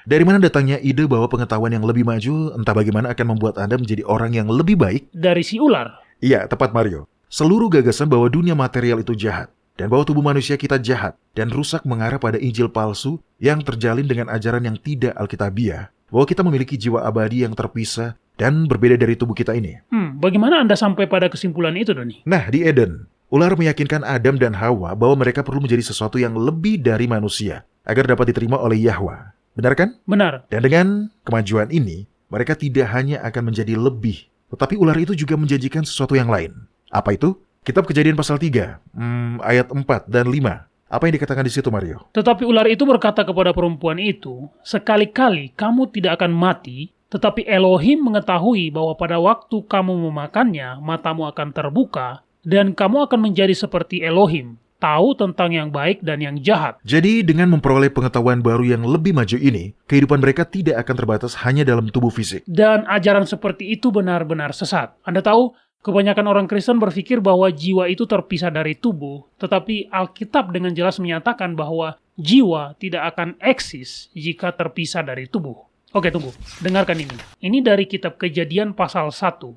Dari mana datangnya ide bahwa pengetahuan yang lebih maju entah bagaimana akan membuat Anda menjadi orang yang lebih baik? Dari si ular. Iya, tepat, Mario. Seluruh gagasan bahwa dunia material itu jahat dan bahwa tubuh manusia kita jahat dan rusak mengarah pada Injil palsu yang terjalin dengan ajaran yang tidak alkitabiah, bahwa kita memiliki jiwa abadi yang terpisah dan berbeda dari tubuh kita ini. Bagaimana Anda sampai pada kesimpulan itu, Doni? Nah, di Eden, ular meyakinkan Adam dan Hawa bahwa mereka perlu menjadi sesuatu yang lebih dari manusia agar dapat diterima oleh Yahwa. Benar kan? Benar. Dan dengan kemajuan ini, mereka tidak hanya akan menjadi lebih, tetapi ular itu juga menjanjikan sesuatu yang lain. Apa itu? Kitab Kejadian pasal 3, ayat 4 dan 5. Apa yang dikatakan di situ, Mario? Tetapi ular itu berkata kepada perempuan itu, "Sekali-kali kamu tidak akan mati, tetapi Elohim mengetahui bahwa pada waktu kamu memakannya, matamu akan terbuka, dan kamu akan menjadi seperti Elohim, tahu tentang yang baik dan yang jahat." Jadi dengan memperoleh pengetahuan baru yang lebih maju ini, kehidupan mereka tidak akan terbatas hanya dalam tubuh fisik. Dan ajaran seperti itu benar-benar sesat. Anda tahu, kebanyakan orang Kristen berpikir bahwa jiwa itu terpisah dari tubuh, tetapi Alkitab dengan jelas menyatakan bahwa jiwa tidak akan eksis jika terpisah dari tubuh. Oke, tunggu. Dengarkan ini. Ini dari kitab Kejadian pasal 1.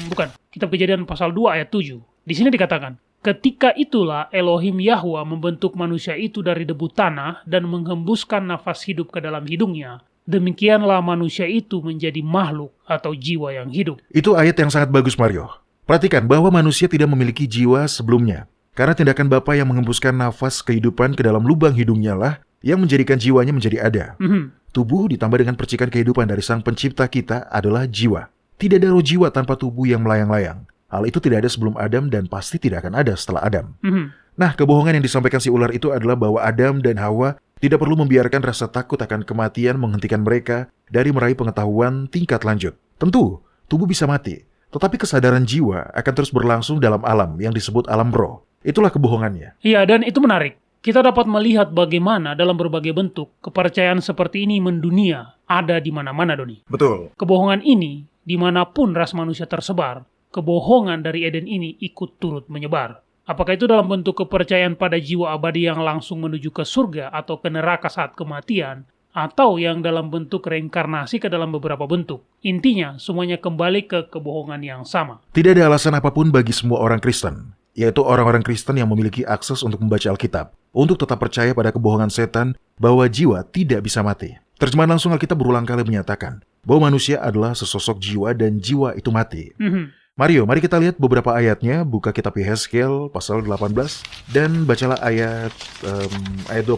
Bukan, kitab Kejadian pasal 2 ayat 7. Di sini dikatakan, "Ketika itulah Elohim Yahwa membentuk manusia itu dari debu tanah dan menghembuskan nafas hidup ke dalam hidungnya. Demikianlah manusia itu menjadi makhluk atau jiwa yang hidup." Itu ayat yang sangat bagus, Mario. Perhatikan bahwa manusia tidak memiliki jiwa sebelumnya. Karena tindakan Bapa yang mengembuskan nafas kehidupan ke dalam lubang hidungnya lah yang menjadikan jiwanya menjadi ada. Tubuh ditambah dengan percikan kehidupan dari Sang Pencipta kita adalah jiwa. Tidak ada roh jiwa tanpa tubuh yang melayang-layang. Hal itu tidak ada sebelum Adam dan pasti tidak akan ada setelah Adam. Nah, kebohongan yang disampaikan si ular itu adalah bahwa Adam dan Hawa tidak perlu membiarkan rasa takut akan kematian menghentikan mereka dari meraih pengetahuan tingkat lanjut. Tentu, tubuh bisa mati, tetapi kesadaran jiwa akan terus berlangsung dalam alam yang disebut alam roh. Itulah kebohongannya. Iya, dan itu menarik. Kita dapat melihat bagaimana dalam berbagai bentuk kepercayaan seperti ini mendunia ada di mana-mana, Doni. Betul. Kebohongan ini, dimanapun ras manusia tersebar, kebohongan dari Eden ini ikut turut menyebar. Apakah itu dalam bentuk kepercayaan pada jiwa abadi yang langsung menuju ke surga atau ke neraka saat kematian, atau yang dalam bentuk reinkarnasi ke dalam beberapa bentuk. Intinya, semuanya kembali ke kebohongan yang sama. Tidak ada alasan apapun bagi semua orang Kristen, yaitu orang-orang Kristen yang memiliki akses untuk membaca Alkitab, untuk tetap percaya pada kebohongan setan bahwa jiwa tidak bisa mati. Terjemahan langsung Alkitab berulang kali menyatakan bahwa manusia adalah sesosok jiwa dan jiwa itu mati. Mario, mari kita lihat beberapa ayatnya. Buka kitab Yehezkiel pasal 18 dan bacalah ayat 20.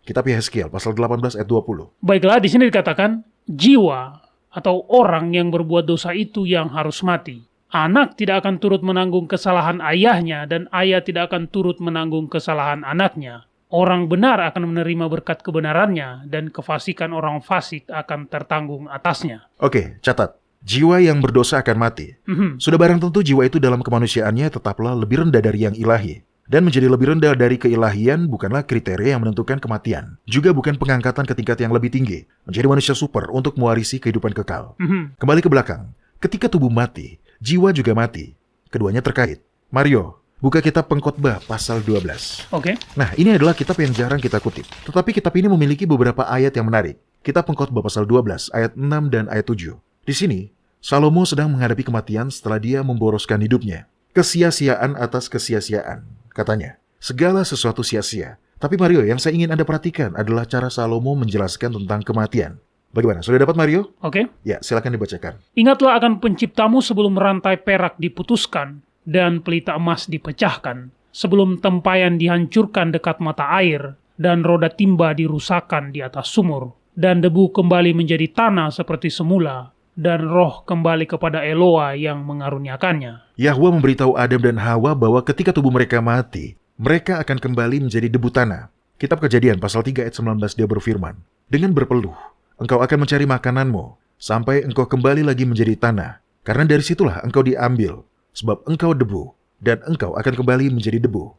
Kitab Yehezkiel pasal 18 ayat 20. Baiklah, di sini dikatakan, jiwa atau orang yang berbuat dosa itu yang harus mati. Anak tidak akan turut menanggung kesalahan ayahnya, dan ayah tidak akan turut menanggung kesalahan anaknya. Orang benar akan menerima berkat kebenarannya, dan kefasikan orang fasik akan tertanggung atasnya. Oke, catat. Jiwa yang berdosa akan mati. Sudah barang tentu jiwa itu dalam kemanusiaannya tetaplah lebih rendah dari yang ilahi. Dan menjadi lebih rendah dari keilahian bukanlah kriteria yang menentukan kematian. Juga bukan pengangkatan ke tingkat yang lebih tinggi, menjadi manusia super untuk mewarisi kehidupan kekal. Kembali ke belakang. Ketika tubuh mati, jiwa juga mati. Keduanya terkait. Mario, buka kitab Pengkhotbah pasal 12. Oke. Nah, ini adalah kitab yang jarang kita kutip. Tetapi kitab ini memiliki beberapa ayat yang menarik. Kitab Pengkhotbah pasal 12, ayat 6 dan ayat 7. Di sini, Salomo sedang menghadapi kematian setelah dia memboroskan hidupnya. Kesia-siaan atas kesia-siaan, katanya. Segala sesuatu sia-sia. Tapi Mario, yang saya ingin Anda perhatikan adalah cara Salomo menjelaskan tentang kematian. Bagaimana? Sudah dapat, Mario? Oke. Ya, silakan dibacakan. Ingatlah akan penciptamu sebelum rantai perak diputuskan dan pelita emas dipecahkan, sebelum tempayan dihancurkan dekat mata air dan roda timba dirusakkan di atas sumur, dan debu kembali menjadi tanah seperti semula, dan roh kembali kepada Eloa yang mengaruniakannya. Yahwa memberitahu Adam dan Hawa bahwa ketika tubuh mereka mati, mereka akan kembali menjadi debu tanah. Kitab Kejadian pasal 3 ayat 19 dia berfirman, "Dengan berpeluh, engkau akan mencari makananmu, sampai engkau kembali lagi menjadi tanah. Karena dari situlah engkau diambil, sebab engkau debu, dan engkau akan kembali menjadi debu."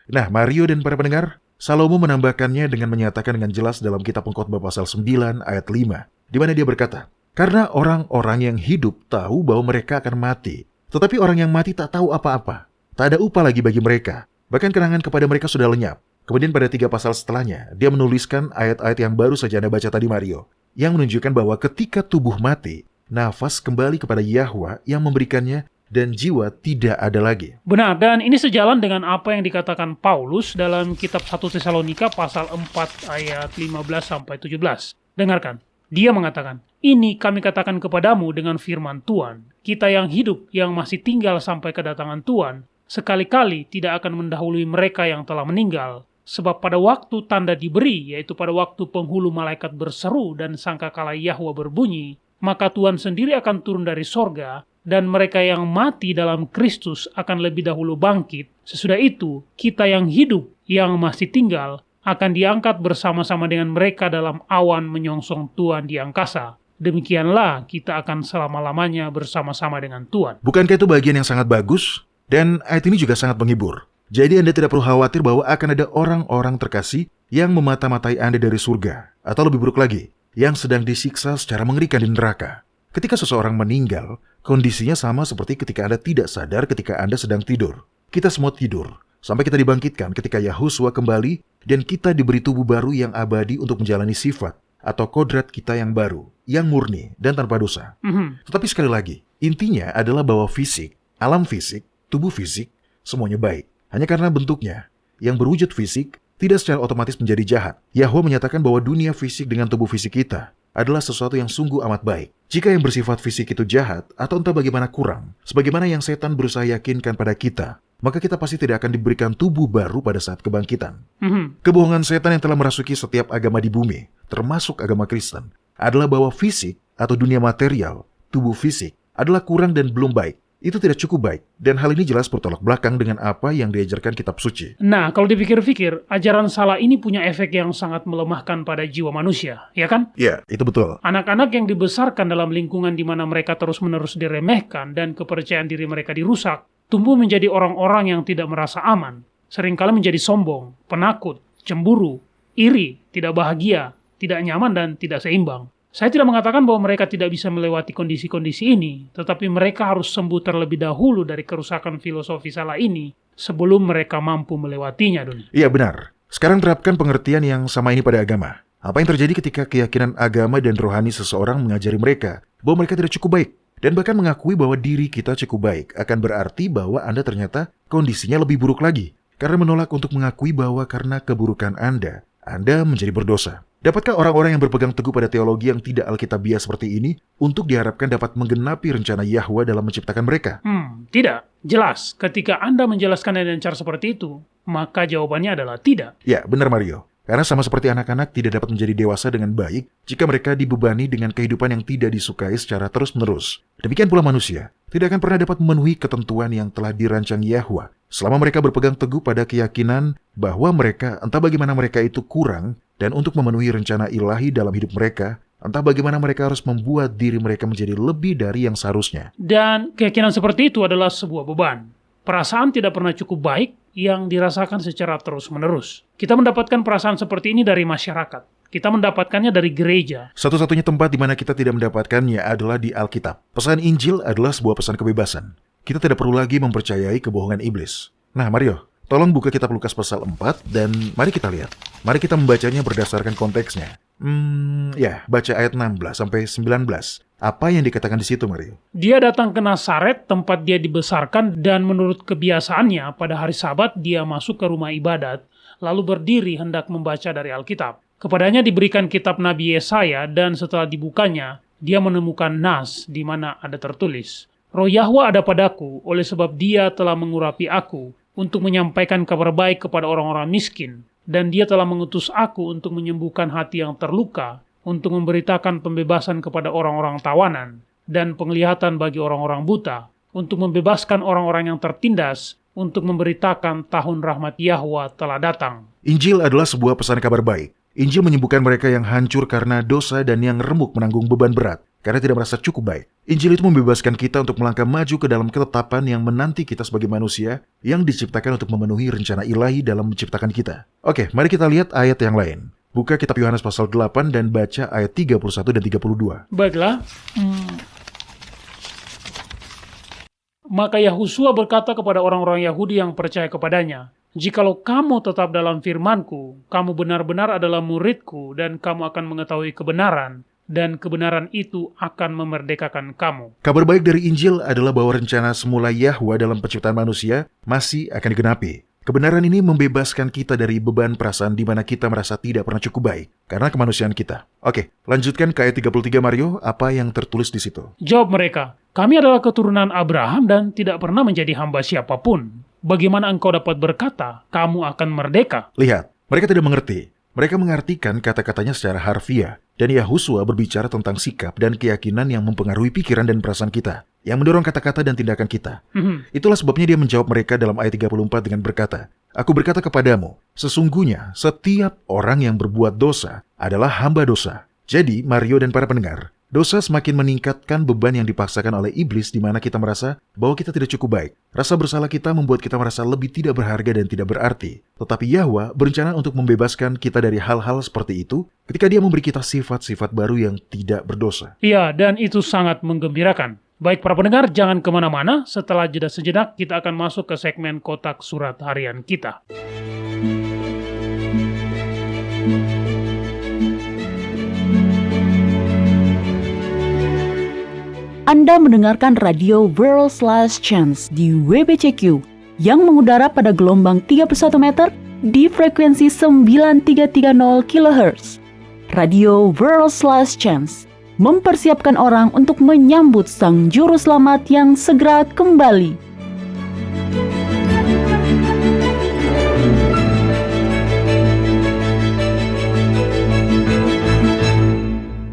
Nah, Mario dan para pendengar, Salomo menambahkannya dengan menyatakan dengan jelas dalam kitab Pengkhotbah pasal 9 ayat 5, di mana dia berkata, "Karena orang-orang yang hidup tahu bahwa mereka akan mati, tetapi orang yang mati tak tahu apa-apa. Tak ada upah lagi bagi mereka, bahkan kenangan kepada mereka sudah lenyap." Kemudian pada 3 pasal setelahnya, dia menuliskan ayat-ayat yang baru saja Anda baca tadi, Mario, yang menunjukkan bahwa ketika tubuh mati, nafas kembali kepada Yahwa yang memberikannya, dan jiwa tidak ada lagi. Benar, dan ini sejalan dengan apa yang dikatakan Paulus dalam kitab 1 Tesalonika pasal 4 ayat 15-17. Dengarkan. Dia mengatakan, "Ini kami katakan kepadamu dengan firman Tuhan. Kita yang hidup, yang masih tinggal sampai kedatangan Tuhan, sekali-kali tidak akan mendahului mereka yang telah meninggal. Sebab pada waktu tanda diberi, yaitu pada waktu penghulu malaikat berseru dan sangkakala Yahwa berbunyi, maka Tuhan sendiri akan turun dari sorga, dan mereka yang mati dalam Kristus akan lebih dahulu bangkit. Sesudah itu, kita yang hidup, yang masih tinggal, akan diangkat bersama-sama dengan mereka dalam awan menyongsong Tuhan di angkasa. Demikianlah kita akan selama-lamanya bersama-sama dengan Tuhan." Bukankah itu bagian yang sangat bagus? Dan ayat ini juga sangat menghibur. Jadi Anda tidak perlu khawatir bahwa akan ada orang-orang terkasih yang memata-matai Anda dari surga. Atau lebih buruk lagi, yang sedang disiksa secara mengerikan di neraka. Ketika seseorang meninggal, kondisinya sama seperti ketika Anda tidak sadar ketika Anda sedang tidur. Kita semua tidur, sampai kita dibangkitkan ketika Yahusua kembali dan kita diberi tubuh baru yang abadi untuk menjalani sifat atau kodrat kita yang baru, yang murni dan tanpa dosa. Tetapi sekali lagi, intinya adalah bahwa fisik, alam fisik, tubuh fisik, semuanya baik. Hanya karena bentuknya, yang berwujud fisik, tidak secara otomatis menjadi jahat. Yahwa menyatakan bahwa dunia fisik dengan tubuh fisik kita adalah sesuatu yang sungguh amat baik. Jika yang bersifat fisik itu jahat, atau entah bagaimana kurang, sebagaimana yang setan berusaha yakinkan pada kita, maka kita pasti tidak akan diberikan tubuh baru pada saat kebangkitan. Kebohongan setan yang telah merasuki setiap agama di bumi, termasuk agama Kristen, adalah bahwa fisik atau dunia material, tubuh fisik, adalah kurang dan belum baik. Itu tidak cukup baik, dan hal ini jelas bertolak belakang dengan apa yang diajarkan kitab suci. Nah, kalau dipikir-pikir, ajaran salah ini punya efek yang sangat melemahkan pada jiwa manusia, ya kan? Ya, itu betul. Anak-anak yang dibesarkan dalam lingkungan di mana mereka terus-menerus diremehkan dan kepercayaan diri mereka dirusak, tumbuh menjadi orang-orang yang tidak merasa aman, seringkali menjadi sombong, penakut, cemburu, iri, tidak bahagia, tidak nyaman, dan tidak seimbang. Saya tidak mengatakan bahwa mereka tidak bisa melewati kondisi-kondisi ini, tetapi mereka harus sembuh terlebih dahulu dari kerusakan filosofi salah ini sebelum mereka mampu melewatinya, Doni. Iya, benar. Sekarang terapkan pengertian yang sama ini pada agama. Apa yang terjadi ketika keyakinan agama dan rohani seseorang mengajari mereka bahwa mereka tidak cukup baik, dan bahkan mengakui bahwa diri kita cukup baik, akan berarti bahwa Anda ternyata kondisinya lebih buruk lagi, karena menolak untuk mengakui bahwa karena keburukan Anda menjadi berdosa. Dapatkah orang-orang yang berpegang teguh pada teologi yang tidak alkitabiah seperti ini untuk diharapkan dapat menggenapi rencana Yahwa dalam menciptakan mereka? Tidak. Jelas, ketika Anda menjelaskan dengan cara seperti itu, maka jawabannya adalah tidak. Ya, benar Mario. Karena sama seperti anak-anak tidak dapat menjadi dewasa dengan baik jika mereka dibebani dengan kehidupan yang tidak disukai secara terus-menerus. Demikian pula manusia tidak akan pernah dapat memenuhi ketentuan yang telah dirancang Yahwa selama mereka berpegang teguh pada keyakinan bahwa mereka, entah bagaimana mereka itu kurang, dan untuk memenuhi rencana ilahi dalam hidup mereka, entah bagaimana mereka harus membuat diri mereka menjadi lebih dari yang seharusnya. Dan keyakinan seperti itu adalah sebuah beban. Perasaan tidak pernah cukup baik yang dirasakan secara terus-menerus. Kita mendapatkan perasaan seperti ini dari masyarakat. Kita mendapatkannya dari gereja. Satu-satunya tempat di mana kita tidak mendapatkannya adalah di Alkitab. Pesan Injil adalah sebuah pesan kebebasan. Kita tidak perlu lagi mempercayai kebohongan iblis. Nah, Mario, tolong buka kitab Lukas pasal 4 dan mari kita lihat. Mari kita membacanya berdasarkan konteksnya. Baca ayat 16 sampai 19. Apa yang dikatakan di situ, Mario? Dia datang ke Nazaret, tempat dia dibesarkan, dan menurut kebiasaannya, pada hari Sabat dia masuk ke rumah ibadat, lalu berdiri hendak membaca dari Alkitab. Kepadanya diberikan kitab Nabi Yesaya, dan setelah dibukanya, dia menemukan nas di mana ada tertulis, "Roh Yahwa ada padaku, oleh sebab dia telah mengurapi aku, untuk menyampaikan kabar baik kepada orang-orang miskin, dan dia telah mengutus aku untuk menyembuhkan hati yang terluka, untuk memberitakan pembebasan kepada orang-orang tawanan, dan penglihatan bagi orang-orang buta, untuk membebaskan orang-orang yang tertindas, untuk memberitakan tahun rahmat Yahwa telah datang." Injil adalah sebuah pesan kabar baik. Injil menyembuhkan mereka yang hancur karena dosa dan yang remuk menanggung beban berat karena tidak merasa cukup baik. Injil itu membebaskan kita untuk melangkah maju ke dalam ketetapan yang menanti kita sebagai manusia yang diciptakan untuk memenuhi rencana ilahi dalam menciptakan kita. Oke, mari kita lihat ayat yang lain. Buka kitab Yohanes pasal 8 dan baca ayat 31 dan 32. Baiklah. Maka Yahusua berkata kepada orang-orang Yahudi yang percaya kepadanya, "Jikalau kamu tetap dalam firman-Ku, kamu benar-benar adalah murid-Ku, dan kamu akan mengetahui kebenaran, dan kebenaran itu akan memerdekakan kamu." Kabar baik dari Injil adalah bahwa rencana semula Yahwa dalam penciptaan manusia masih akan digenapi. Kebenaran ini membebaskan kita dari beban perasaan di mana kita merasa tidak pernah cukup baik karena kemanusiaan kita. Oke, lanjutkan ke ayat 33 Mario, apa yang tertulis di situ? Jawab mereka, kami adalah keturunan Abraham dan tidak pernah menjadi hamba siapapun. Bagaimana engkau dapat berkata, kamu akan merdeka? Lihat, mereka tidak mengerti. Mereka mengartikan kata-katanya secara harfiah, dan Yahusua berbicara tentang sikap dan keyakinan yang mempengaruhi pikiran dan perasaan kita, yang mendorong kata-kata dan tindakan kita. Itulah sebabnya dia menjawab mereka dalam ayat 34 dengan berkata, Aku berkata kepadamu, sesungguhnya setiap orang yang berbuat dosa adalah hamba dosa. Jadi, Mario dan para pendengar, dosa semakin meningkatkan beban yang dipaksakan oleh iblis di mana kita merasa bahwa kita tidak cukup baik. Rasa bersalah kita membuat kita merasa lebih tidak berharga dan tidak berarti. Tetapi Yahwa berencana untuk membebaskan kita dari hal-hal seperti itu ketika dia memberi kita sifat-sifat baru yang tidak berdosa. Iya, dan itu sangat menggembirakan. Baik para pendengar, jangan kemana-mana. Setelah jeda sejenak, kita akan masuk ke segmen kotak surat harian kita. Anda mendengarkan radio World's Last Chance di WBCQ yang mengudara pada gelombang 31 meter di frekuensi 9330 kHz. Radio World's Last Chance mempersiapkan orang untuk menyambut Sang Juru Selamat yang segera kembali.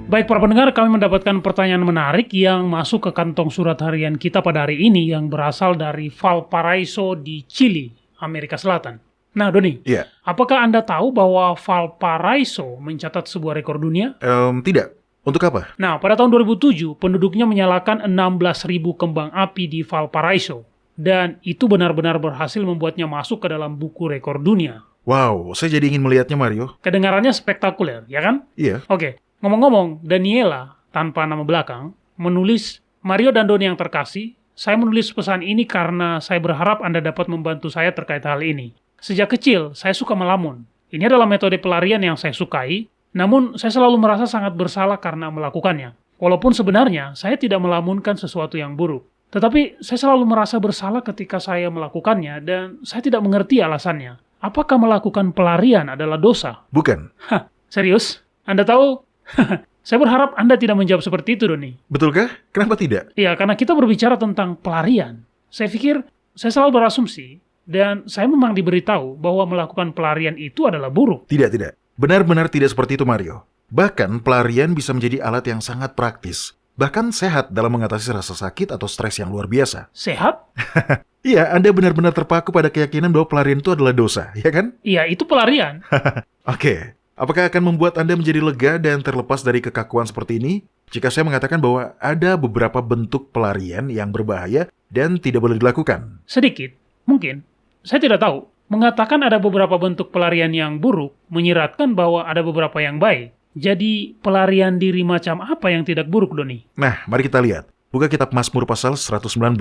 Baik para pendengar, kami mendapatkan pertanyaan menarik yang masuk ke kantong surat harian kita pada hari ini yang berasal dari Valparaiso di Chili, Amerika Selatan. Nah, Doni, apakah Anda tahu bahwa Valparaiso mencatat sebuah rekor dunia? Tidak. Untuk apa? Nah, pada tahun 2007, penduduknya menyalakan 16.000 kembang api di Valparaiso. Dan itu benar-benar berhasil membuatnya masuk ke dalam buku rekor dunia. Wow, saya jadi ingin melihatnya, Mario. Kedengarannya spektakuler, ya kan? Iya. Oke. Ngomong-ngomong, Daniela, tanpa nama belakang, menulis, Mario dan Doni yang terkasih, saya menulis pesan ini karena saya berharap Anda dapat membantu saya terkait hal ini. Sejak kecil, saya suka melamun. Ini adalah metode pelarian yang saya sukai, namun saya selalu merasa sangat bersalah karena melakukannya. Walaupun sebenarnya, saya tidak melamunkan sesuatu yang buruk. Tetapi, saya selalu merasa bersalah ketika saya melakukannya, dan saya tidak mengerti alasannya. Apakah melakukan pelarian adalah dosa? Bukan. Hah, serius? Anda tahu? Saya berharap Anda tidak menjawab seperti itu, Doni. Betulkah? Kenapa tidak? Iya, karena kita berbicara tentang pelarian. Saya pikir, saya selalu berasumsi, dan saya memang diberitahu bahwa melakukan pelarian itu adalah buruk. Tidak. Benar-benar tidak seperti itu, Mario. Bahkan, pelarian bisa menjadi alat yang sangat praktis. Bahkan sehat dalam mengatasi rasa sakit atau stres yang luar biasa. Sehat? Iya, Anda benar-benar terpaku pada keyakinan bahwa pelarian itu adalah dosa, ya kan? Iya, itu pelarian. Oke. Apakah akan membuat Anda menjadi lega dan terlepas dari kekakuan seperti ini? Jika saya mengatakan bahwa ada beberapa bentuk pelarian yang berbahaya dan tidak boleh dilakukan. Sedikit, mungkin. Saya tidak tahu. Mengatakan ada beberapa bentuk pelarian yang buruk, menyiratkan bahwa ada beberapa yang baik. Jadi, pelarian diri macam apa yang tidak buruk, Doni? Nah, mari kita lihat. Buka kitab Mazmur pasal 119.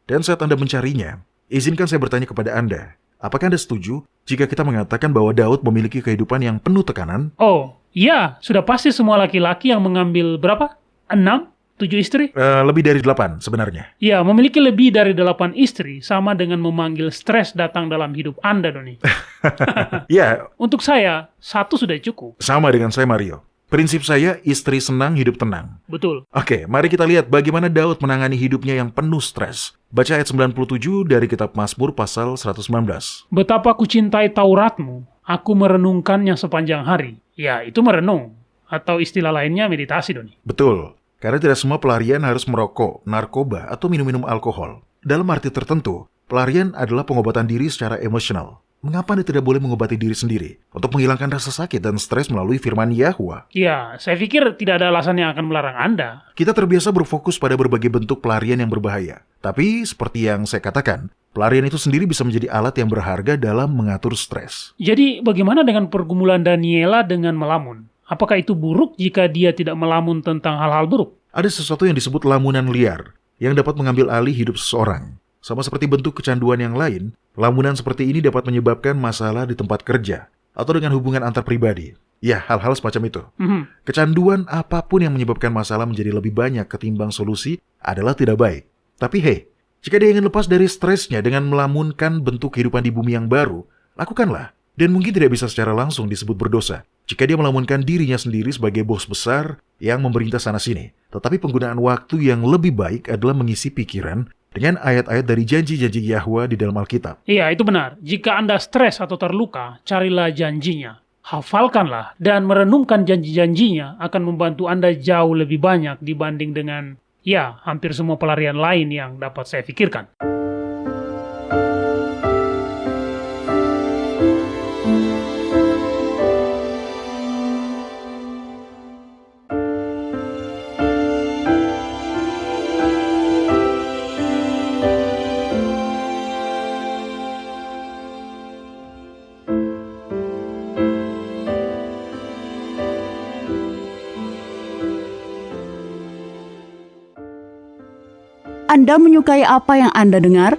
Dan saat Anda mencarinya, izinkan saya bertanya kepada Anda. Apakah Anda setuju jika kita mengatakan bahwa Daud memiliki kehidupan yang penuh tekanan? Oh, iya. Sudah pasti semua laki-laki yang mengambil berapa? 6? 7 istri? Lebih dari 8 sebenarnya. Ya, memiliki lebih dari 8 istri sama dengan memanggil stres datang dalam hidup Anda, Doni. Ya. Untuk saya, 1 sudah cukup. Sama dengan saya, Mario. Prinsip saya, istri senang, hidup tenang. Betul. Oke, mari kita lihat bagaimana Daud menangani hidupnya yang penuh stres. Baca ayat 97 dari kitab Mazmur pasal 119. Betapa ku cintai Tauratmu, aku merenungkannya sepanjang hari. Ya, itu merenung. Atau istilah lainnya meditasi, Doni. Betul. Karena tidak semua pelarian harus merokok, narkoba, atau minum-minum alkohol. Dalam arti tertentu, pelarian adalah pengobatan diri secara emosional. Mengapa Anda tidak boleh mengobati diri sendiri untuk menghilangkan rasa sakit dan stres melalui firman Yahwa? Ya, saya pikir tidak ada alasan yang akan melarang Anda. Kita terbiasa berfokus pada berbagai bentuk pelarian yang berbahaya. Tapi, seperti yang saya katakan, pelarian itu sendiri bisa menjadi alat yang berharga dalam mengatur stres. Jadi, bagaimana dengan pergumulan Daniela dengan melamun? Apakah itu buruk jika dia tidak melamun tentang hal-hal buruk? Ada sesuatu yang disebut lamunan liar, yang dapat mengambil alih hidup seseorang. Sama seperti bentuk kecanduan yang lain, lamunan seperti ini dapat menyebabkan masalah di tempat kerja atau dengan hubungan antar pribadi. Ya, hal-hal semacam itu. Kecanduan apapun yang menyebabkan masalah menjadi lebih banyak ketimbang solusi adalah tidak baik. Tapi Jika dia ingin lepas dari stresnya dengan melamunkan bentuk kehidupan di bumi yang baru, lakukanlah. Dan mungkin tidak bisa secara langsung disebut berdosa jika dia melamunkan dirinya sendiri sebagai bos besar yang memerintah sana-sini. Tetapi penggunaan waktu yang lebih baik adalah mengisi pikiran dengan ayat-ayat dari janji-janji Yahwa di dalam Alkitab. Iya, itu benar. Jika Anda stres atau terluka, carilah janjinya. Hafalkanlah dan merenungkan janji-janjinya akan membantu Anda jauh lebih banyak dibanding dengan, hampir semua pelarian lain yang dapat saya pikirkan. Anda menyukai apa yang Anda dengar?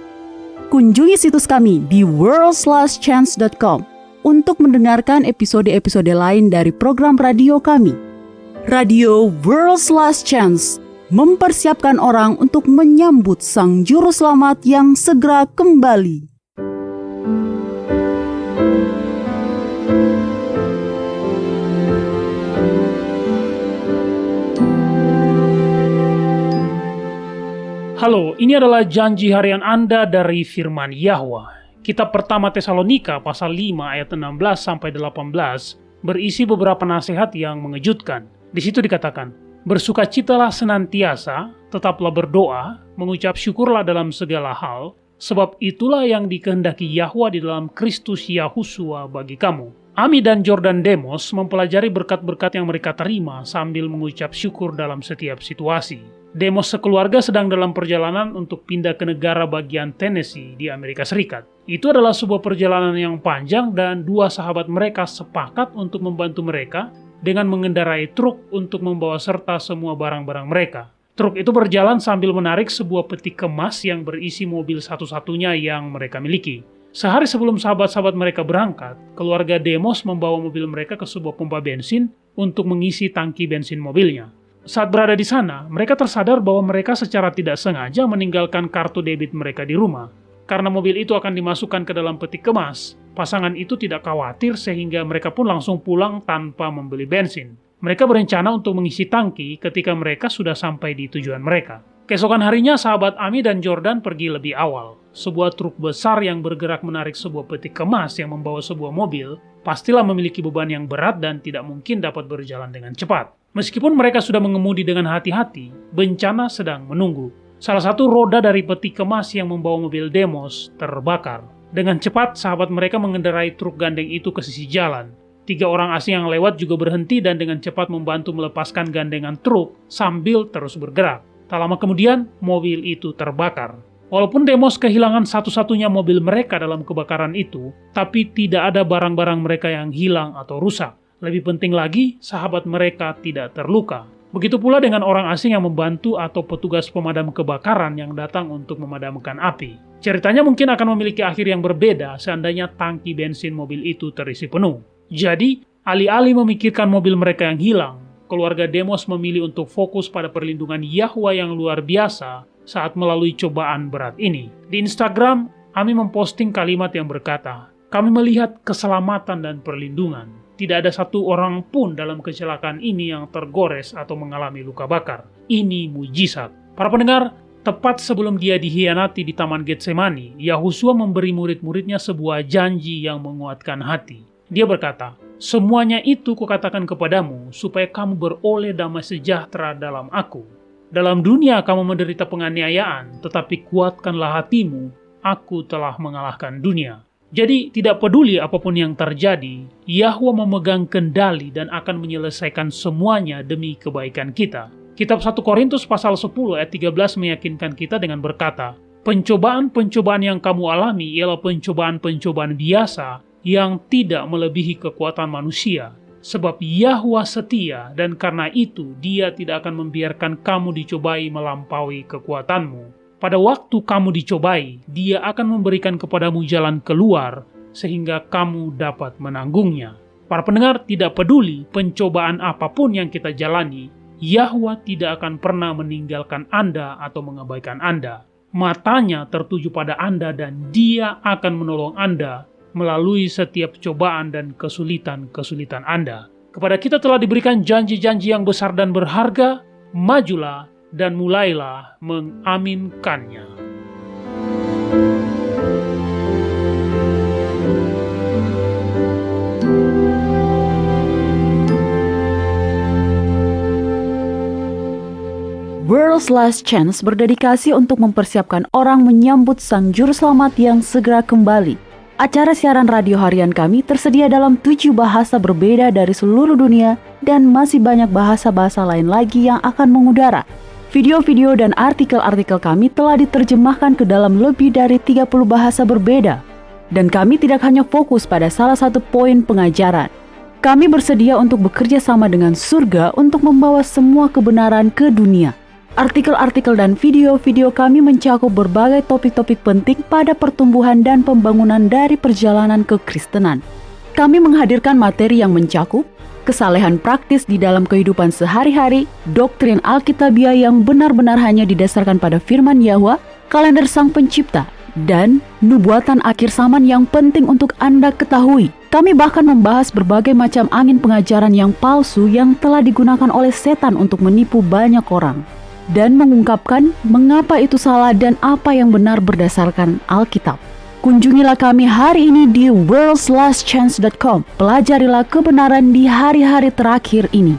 Kunjungi situs kami di worldslastchance.com untuk mendengarkan episode-episode lain dari program radio kami. Radio World's Last Chance mempersiapkan orang untuk menyambut Sang Juru Selamat yang segera kembali. Halo, ini adalah janji harian Anda dari firman Yahwa. Kitab pertama Tesalonika pasal 5 ayat 16-18 berisi beberapa nasihat yang mengejutkan. Di situ dikatakan, bersukacitalah senantiasa, tetaplah berdoa, mengucap syukurlah dalam segala hal, sebab itulah yang dikehendaki Yahwa di dalam Kristus Yahusua bagi kamu. Ami dan Jordan Demos mempelajari berkat-berkat yang mereka terima sambil mengucap syukur dalam setiap situasi. Demos sekeluarga sedang dalam perjalanan untuk pindah ke negara bagian Tennessee di Amerika Serikat. Itu adalah sebuah perjalanan yang panjang dan dua sahabat mereka sepakat untuk membantu mereka dengan mengendarai truk untuk membawa serta semua barang-barang mereka. Truk itu berjalan sambil menarik sebuah peti kemas yang berisi mobil satu-satunya yang mereka miliki. Sehari sebelum sahabat-sahabat mereka berangkat, keluarga Demos membawa mobil mereka ke sebuah pompa bensin untuk mengisi tangki bensin mobilnya. Saat berada di sana, mereka tersadar bahwa mereka secara tidak sengaja meninggalkan kartu debit mereka di rumah. Karena mobil itu akan dimasukkan ke dalam peti kemas, pasangan itu tidak khawatir sehingga mereka pun langsung pulang tanpa membeli bensin. Mereka berencana untuk mengisi tangki ketika mereka sudah sampai di tujuan mereka. Keesokan harinya, sahabat Ami dan Jordan pergi lebih awal. Sebuah truk besar yang bergerak menarik sebuah peti kemas yang membawa sebuah mobil, pastilah memiliki beban yang berat dan tidak mungkin dapat berjalan dengan cepat. Meskipun mereka sudah mengemudi dengan hati-hati, bencana sedang menunggu. Salah satu roda dari peti kemas yang membawa mobil Demos terbakar. Dengan cepat, sahabat mereka mengendarai truk gandeng itu ke sisi jalan. 3 orang asing yang lewat juga berhenti dan dengan cepat membantu melepaskan gandengan truk sambil terus bergerak. Tak lama kemudian, mobil itu terbakar. Walaupun Demos kehilangan satu-satunya mobil mereka dalam kebakaran itu, tapi tidak ada barang-barang mereka yang hilang atau rusak. Lebih penting lagi, sahabat mereka tidak terluka. Begitu pula dengan orang asing yang membantu atau petugas pemadam kebakaran yang datang untuk memadamkan api. Ceritanya mungkin akan memiliki akhir yang berbeda seandainya tangki bensin mobil itu terisi penuh. Jadi, alih-alih memikirkan mobil mereka yang hilang, keluarga Demos memilih untuk fokus pada perlindungan Yahwa yang luar biasa saat melalui cobaan berat ini. Di Instagram, Ami memposting kalimat yang berkata, "Kami melihat keselamatan dan perlindungan. Tidak ada satu orang pun dalam kecelakaan ini yang tergores atau mengalami luka bakar. Ini mujizat." Para pendengar, tepat sebelum dia dihianati di Taman Getsemani, Yahusua memberi murid-muridnya sebuah janji yang menguatkan hati. Dia berkata, "Semuanya itu kukatakan kepadamu, supaya kamu beroleh damai sejahtera dalam aku. Dalam dunia kamu menderita penganiayaan, tetapi kuatkanlah hatimu, aku telah mengalahkan dunia." Jadi, tidak peduli apapun yang terjadi, Yahwa memegang kendali dan akan menyelesaikan semuanya demi kebaikan kita. Kitab 1 Korintus pasal 10 ayat 13 meyakinkan kita dengan berkata, "Pencobaan-pencobaan yang kamu alami ialah pencobaan-pencobaan biasa yang tidak melebihi kekuatan manusia. Sebab Yahwa setia dan karena itu Dia tidak akan membiarkan kamu dicobai melampaui kekuatanmu. Pada waktu kamu dicobai, Dia akan memberikan kepadamu jalan keluar sehingga kamu dapat menanggungnya." Para pendengar, tidak peduli pencobaan apapun yang kita jalani, Yahwa tidak akan pernah meninggalkan Anda atau mengabaikan Anda. Matanya tertuju pada Anda dan Dia akan menolong Anda melalui setiap cobaan dan kesulitan-kesulitan Anda. Kepada kita telah diberikan janji-janji yang besar dan berharga, majulah dan mulailah mengaminkannya. World's Last Chance berdedikasi untuk mempersiapkan orang menyambut Sang Juru Selamat yang segera kembali. Acara siaran radio harian kami tersedia dalam 7 bahasa berbeda dari seluruh dunia dan masih banyak bahasa-bahasa lain lagi yang akan mengudara. Video-video dan artikel-artikel kami telah diterjemahkan ke dalam lebih dari 30 bahasa berbeda. Dan kami tidak hanya fokus pada salah satu poin pengajaran. Kami bersedia untuk bekerja sama dengan surga untuk membawa semua kebenaran ke dunia. Artikel-artikel dan video-video kami mencakup berbagai topik-topik penting pada pertumbuhan dan pembangunan dari perjalanan kekristenan. Kami menghadirkan materi yang mencakup kesalehan praktis di dalam kehidupan sehari-hari, doktrin Alkitabiah yang benar-benar hanya didasarkan pada firman Yahwa, kalender Sang Pencipta, dan nubuatan akhir zaman yang penting untuk Anda ketahui. Kami bahkan membahas berbagai macam angin pengajaran yang palsu yang telah digunakan oleh setan untuk menipu banyak orang, dan mengungkapkan mengapa itu salah dan apa yang benar berdasarkan Alkitab. Kunjungilah kami hari ini di worldslastchance.com. Pelajarilah kebenaran di hari-hari terakhir ini.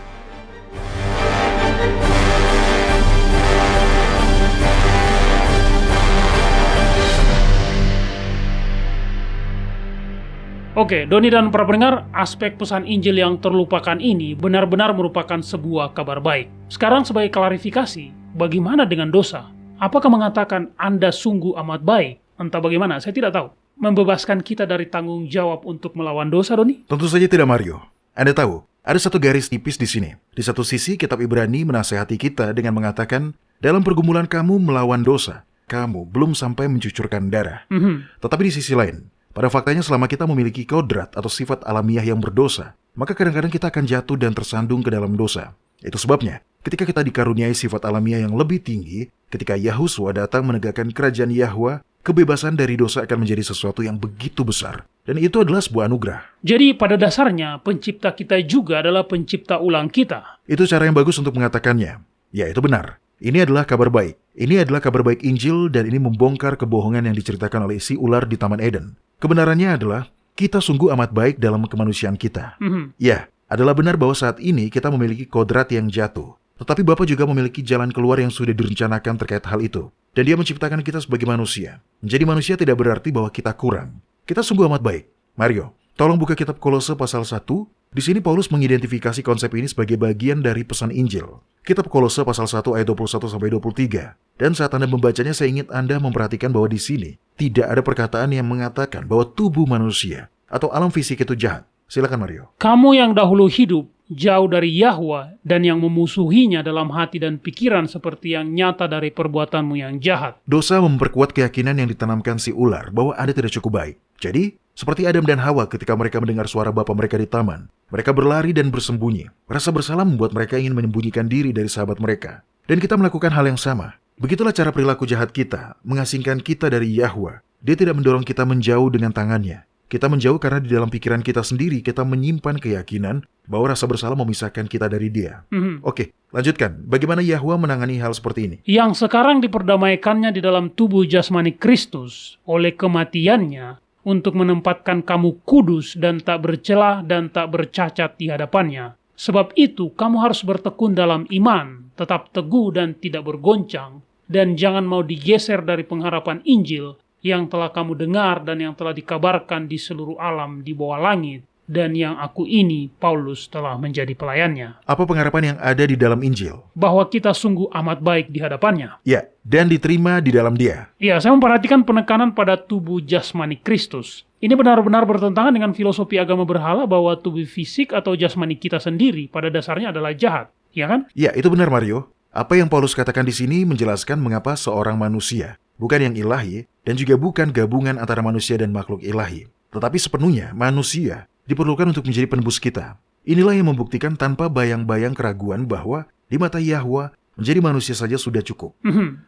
Oke, Doni dan para pendengar, aspek pesan Injil yang terlupakan ini benar-benar merupakan sebuah kabar baik. Sekarang sebagai klarifikasi, bagaimana dengan dosa? Apakah mengatakan Anda sungguh amat baik? Entah bagaimana, saya tidak tahu. Membebaskan kita dari tanggung jawab untuk melawan dosa, Doni? Tentu saja tidak, Mario. Anda tahu, ada satu garis tipis di sini. Di satu sisi, kitab Ibrani menasehati kita dengan mengatakan, dalam pergumulan kamu melawan dosa, kamu belum sampai mencucurkan darah. Tetapi di sisi lain, pada faktanya selama kita memiliki kodrat atau sifat alamiah yang berdosa, maka kadang-kadang kita akan jatuh dan tersandung ke dalam dosa. Itu sebabnya, ketika kita dikaruniai sifat alamiah yang lebih tinggi, ketika Yahuswa datang menegakkan kerajaan Yahwa, kebebasan dari dosa akan menjadi sesuatu yang begitu besar. Dan itu adalah sebuah anugerah. Jadi pada dasarnya, pencipta kita juga adalah pencipta ulang kita. Itu cara yang bagus untuk mengatakannya. Ya, itu benar. Ini adalah kabar baik. Ini adalah kabar baik Injil dan ini membongkar kebohongan yang diceritakan oleh si ular di Taman Eden. Kebenarannya adalah, kita sungguh amat baik dalam kemanusiaan kita. Ya, adalah benar bahwa saat ini kita memiliki kodrat yang jatuh. Tetapi Bapa juga memiliki jalan keluar yang sudah direncanakan terkait hal itu. Dan Dia menciptakan kita sebagai manusia. Menjadi manusia tidak berarti bahwa kita kurang. Kita sungguh amat baik. Mario, tolong buka kitab Kolose pasal 1. Di sini Paulus mengidentifikasi konsep ini sebagai bagian dari pesan Injil. Kitab Kolose pasal 1 ayat 21-23. Dan saat Anda membacanya, saya ingin Anda memperhatikan bahwa di sini tidak ada perkataan yang mengatakan bahwa tubuh manusia atau alam fisik itu jahat. Silakan Mario. Kamu yang dahulu hidup jauh dari Yahwa dan yang memusuhinya dalam hati dan pikiran seperti yang nyata dari perbuatanmu yang jahat. Dosa memperkuat keyakinan yang ditanamkan si ular bahwa Anda tidak cukup baik. Jadi, seperti Adam dan Hawa ketika mereka mendengar suara bapa mereka di taman, mereka berlari dan bersembunyi. Rasa bersalah membuat mereka ingin menyembunyikan diri dari sahabat mereka. Dan kita melakukan hal yang sama. Begitulah cara perilaku jahat kita, mengasingkan kita dari Yahwa. Dia tidak mendorong kita menjauh dengan tangannya. Kita menjauh karena di dalam pikiran kita sendiri kita menyimpan keyakinan bahwa rasa bersalah memisahkan kita dari Dia. Oke, lanjutkan. Bagaimana Yahwa menangani hal seperti ini? Yang sekarang diperdamaikannya di dalam tubuh jasmani Kristus oleh kematiannya untuk menempatkan kamu kudus dan tak bercelah dan tak bercacat di hadapannya. Sebab itu kamu harus bertekun dalam iman, tetap teguh dan tidak bergoncang, dan jangan mau digeser dari pengharapan Injil yang telah kamu dengar dan yang telah dikabarkan di seluruh alam di bawah langit, dan yang aku ini, Paulus, telah menjadi pelayannya. Apa pengharapan yang ada di dalam Injil? Bahwa kita sungguh amat baik di hadapannya. Ya, dan diterima di dalam Dia. Ya, saya memperhatikan penekanan pada tubuh jasmani Kristus. Ini benar-benar bertentangan dengan filosofi agama berhala bahwa tubuh fisik atau jasmani kita sendiri pada dasarnya adalah jahat. Ya kan? Ya, itu benar Mario. Apa yang Paulus katakan di sini menjelaskan mengapa seorang manusia, bukan yang ilahi, dan juga bukan gabungan antara manusia dan makhluk ilahi, tetapi sepenuhnya manusia diperlukan untuk menjadi penebus kita. Inilah yang membuktikan tanpa bayang-bayang keraguan bahwa di mata Yahwa, Menjadi manusia saja sudah cukup.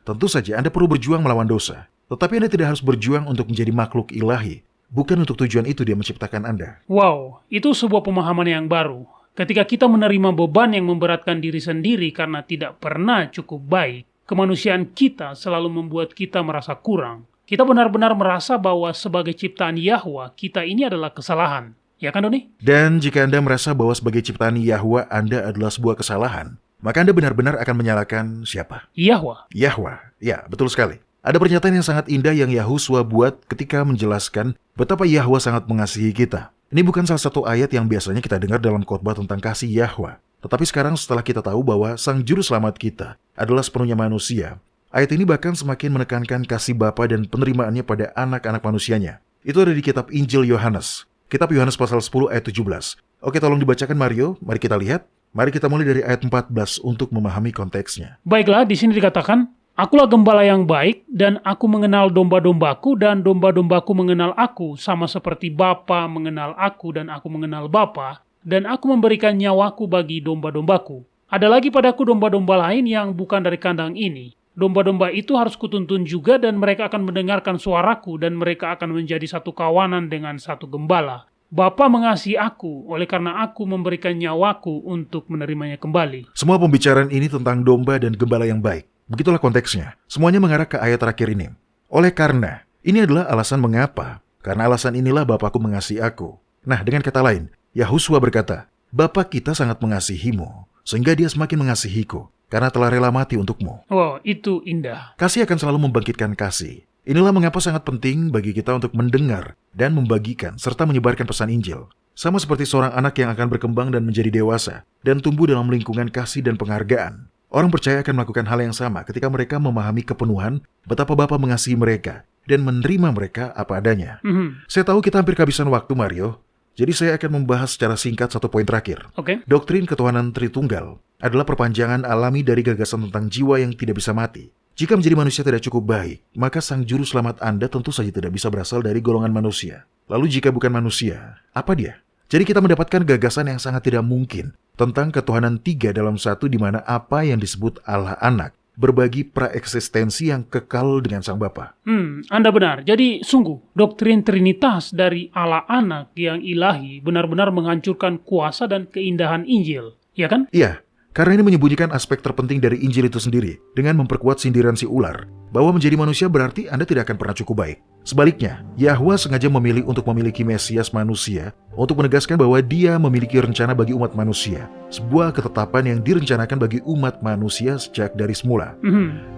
Tentu saja Anda perlu berjuang melawan dosa. Tetapi Anda tidak harus berjuang untuk menjadi makhluk ilahi. Bukan untuk tujuan itu Dia menciptakan Anda. Wow, itu sebuah pemahaman yang baru. Ketika kita menerima beban yang memberatkan diri sendiri karena tidak pernah cukup baik, kemanusiaan kita selalu membuat kita merasa kurang. Kita benar-benar merasa bahwa sebagai ciptaan Yahwa, kita ini adalah kesalahan. Ya kan, Doni? Dan jika Anda merasa bahwa sebagai ciptaan Yahwa Anda adalah sebuah kesalahan, maka Anda benar-benar akan menyalahkan siapa? Yahwa. Yahwa. Ya, betul sekali. Ada pernyataan yang sangat indah yang Yahuswa buat ketika menjelaskan betapa Yahwa sangat mengasihi kita. Ini bukan salah satu ayat yang biasanya kita dengar dalam khotbah tentang kasih Yahwa. Tetapi sekarang setelah kita tahu bahwa Sang Juru Selamat kita adalah sepenuhnya manusia, ayat ini bahkan semakin menekankan kasih Bapa dan penerimaannya pada anak-anak manusianya. Itu ada di kitab Injil Yohanes. Kitab Yohanes pasal 10 ayat 17. Oke, tolong dibacakan Mario. Mari kita lihat. Mari kita mulai dari ayat 14 untuk memahami konteksnya. Baiklah, di sini dikatakan, Akulah gembala yang baik, dan aku mengenal domba-dombaku, dan domba-dombaku mengenal aku, sama seperti Bapa mengenal aku, dan aku mengenal Bapa, dan aku memberikan nyawaku bagi domba-dombaku. Ada lagi padaku domba-domba lain yang bukan dari kandang ini. Domba-domba itu harus kutuntun juga, dan mereka akan mendengarkan suaraku, dan mereka akan menjadi satu kawanan dengan satu gembala. Bapa mengasihi aku, oleh karena aku memberikan nyawaku untuk menerimanya kembali. Semua pembicaraan ini tentang domba dan gembala yang baik. Begitulah konteksnya. Semuanya mengarah ke ayat terakhir ini. Oleh karena, ini adalah alasan mengapa. Karena alasan inilah Bapakku mengasihi aku. Nah, dengan kata lain, Yahuswa berkata, Bapa kita sangat mengasihimu, sehingga Dia semakin mengasihiku, karena telah rela mati untukmu. Wow, itu indah. Kasih akan selalu membangkitkan kasih. Inilah mengapa sangat penting bagi kita untuk mendengar dan membagikan serta menyebarkan pesan Injil. Sama seperti seorang anak yang akan berkembang dan menjadi dewasa dan tumbuh dalam lingkungan kasih dan penghargaan. Orang percaya akan melakukan hal yang sama ketika mereka memahami kepenuhan betapa Bapa mengasihi mereka dan menerima mereka apa adanya. Saya tahu kita hampir kehabisan waktu, Mario. Jadi saya akan membahas secara singkat satu poin terakhir. Doktrin ketuhanan Tritunggal adalah perpanjangan alami dari gagasan tentang jiwa yang tidak bisa mati. Jika menjadi manusia tidak cukup baik, maka Sang Juru Selamat Anda tentu saja tidak bisa berasal dari golongan manusia. Lalu jika bukan manusia, apa Dia? Jadi kita mendapatkan gagasan yang sangat tidak mungkin tentang ketuhanan 3 dalam 1 di mana apa yang disebut Allah Anak berbagi praeksistensi yang kekal dengan Sang Bapa. Anda benar. Jadi sungguh, doktrin Trinitas dari Allah Anak yang ilahi benar-benar menghancurkan kuasa dan keindahan Injil. Ya kan? Iya, karena ini menyembunyikan aspek terpenting dari Injil itu sendiri dengan memperkuat sindiran si ular bahwa menjadi manusia berarti Anda tidak akan pernah cukup baik. Sebaliknya, Yahwa sengaja memilih untuk memiliki Mesias manusia untuk menegaskan bahwa Dia memiliki rencana bagi umat manusia, sebuah ketetapan yang direncanakan bagi umat manusia sejak dari semula.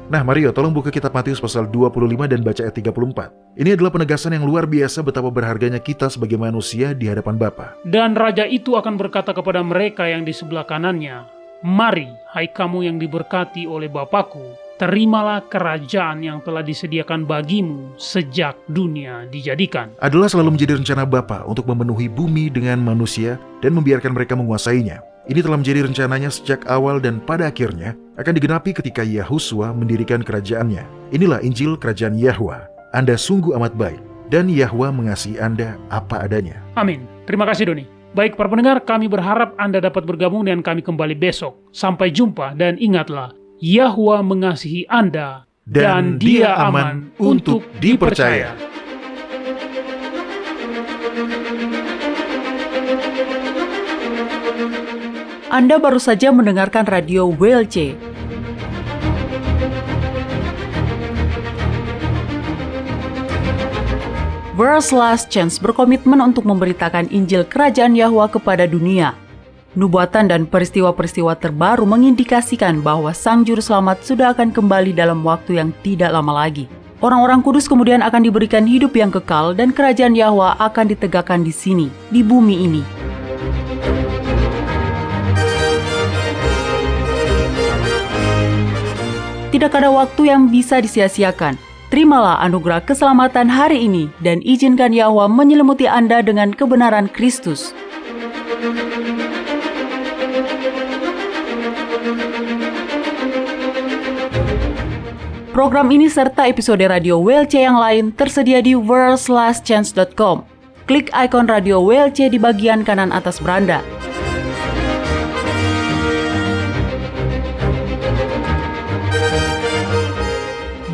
Nah, Mario, tolong buka kitab Matius pasal 25 dan baca ayat 34. Ini adalah penegasan yang luar biasa betapa berharganya kita sebagai manusia di hadapan Bapa. Dan raja itu akan berkata kepada mereka yang di sebelah kanannya, Mari, hai kamu yang diberkati oleh Bapakku, terimalah kerajaan yang telah disediakan bagimu sejak dunia dijadikan. Adalah selalu menjadi rencana Bapa untuk memenuhi bumi dengan manusia dan membiarkan mereka menguasainya. Ini telah menjadi rencananya sejak awal dan pada akhirnya akan digenapi ketika Yahuswa mendirikan kerajaannya. Inilah Injil Kerajaan Yahwa. Anda sungguh amat baik dan Yahwa mengasihi Anda apa adanya. Amin. Terima kasih, Doni. Baik para pendengar, kami berharap Anda dapat bergabung dengan kami kembali besok. Sampai jumpa dan ingatlah, Yahwa mengasihi Anda dan Dia aman untuk dipercaya. Anda baru saja mendengarkan radio WLC. World's Last Chance berkomitmen untuk memberitakan Injil Kerajaan Yahwa kepada dunia. Nubuatan dan peristiwa-peristiwa terbaru mengindikasikan bahwa Sang Juru Selamat sudah akan kembali dalam waktu yang tidak lama lagi. Orang-orang kudus kemudian akan diberikan hidup yang kekal dan Kerajaan Yahwa akan ditegakkan di sini, di bumi ini. Tidak ada waktu yang bisa disia-siakan. Terimalah anugerah keselamatan hari ini dan izinkan Yahwa menyelimuti Anda dengan kebenaran Kristus. Program ini serta episode radio WLC yang lain tersedia di worldslastchance.com. Klik ikon radio WLC di bagian kanan atas beranda.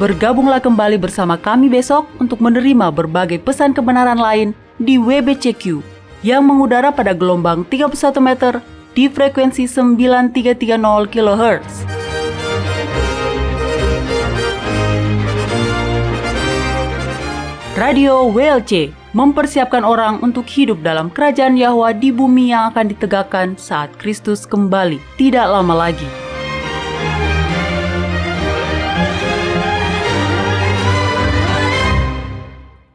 Bergabunglah kembali bersama kami besok untuk menerima berbagai pesan kebenaran lain di WBCQ yang mengudara pada gelombang 31 meter di frekuensi 9330 kHz. Radio WLC mempersiapkan orang untuk hidup dalam kerajaan Yahwa di bumi yang akan ditegakkan saat Kristus kembali tidak lama lagi.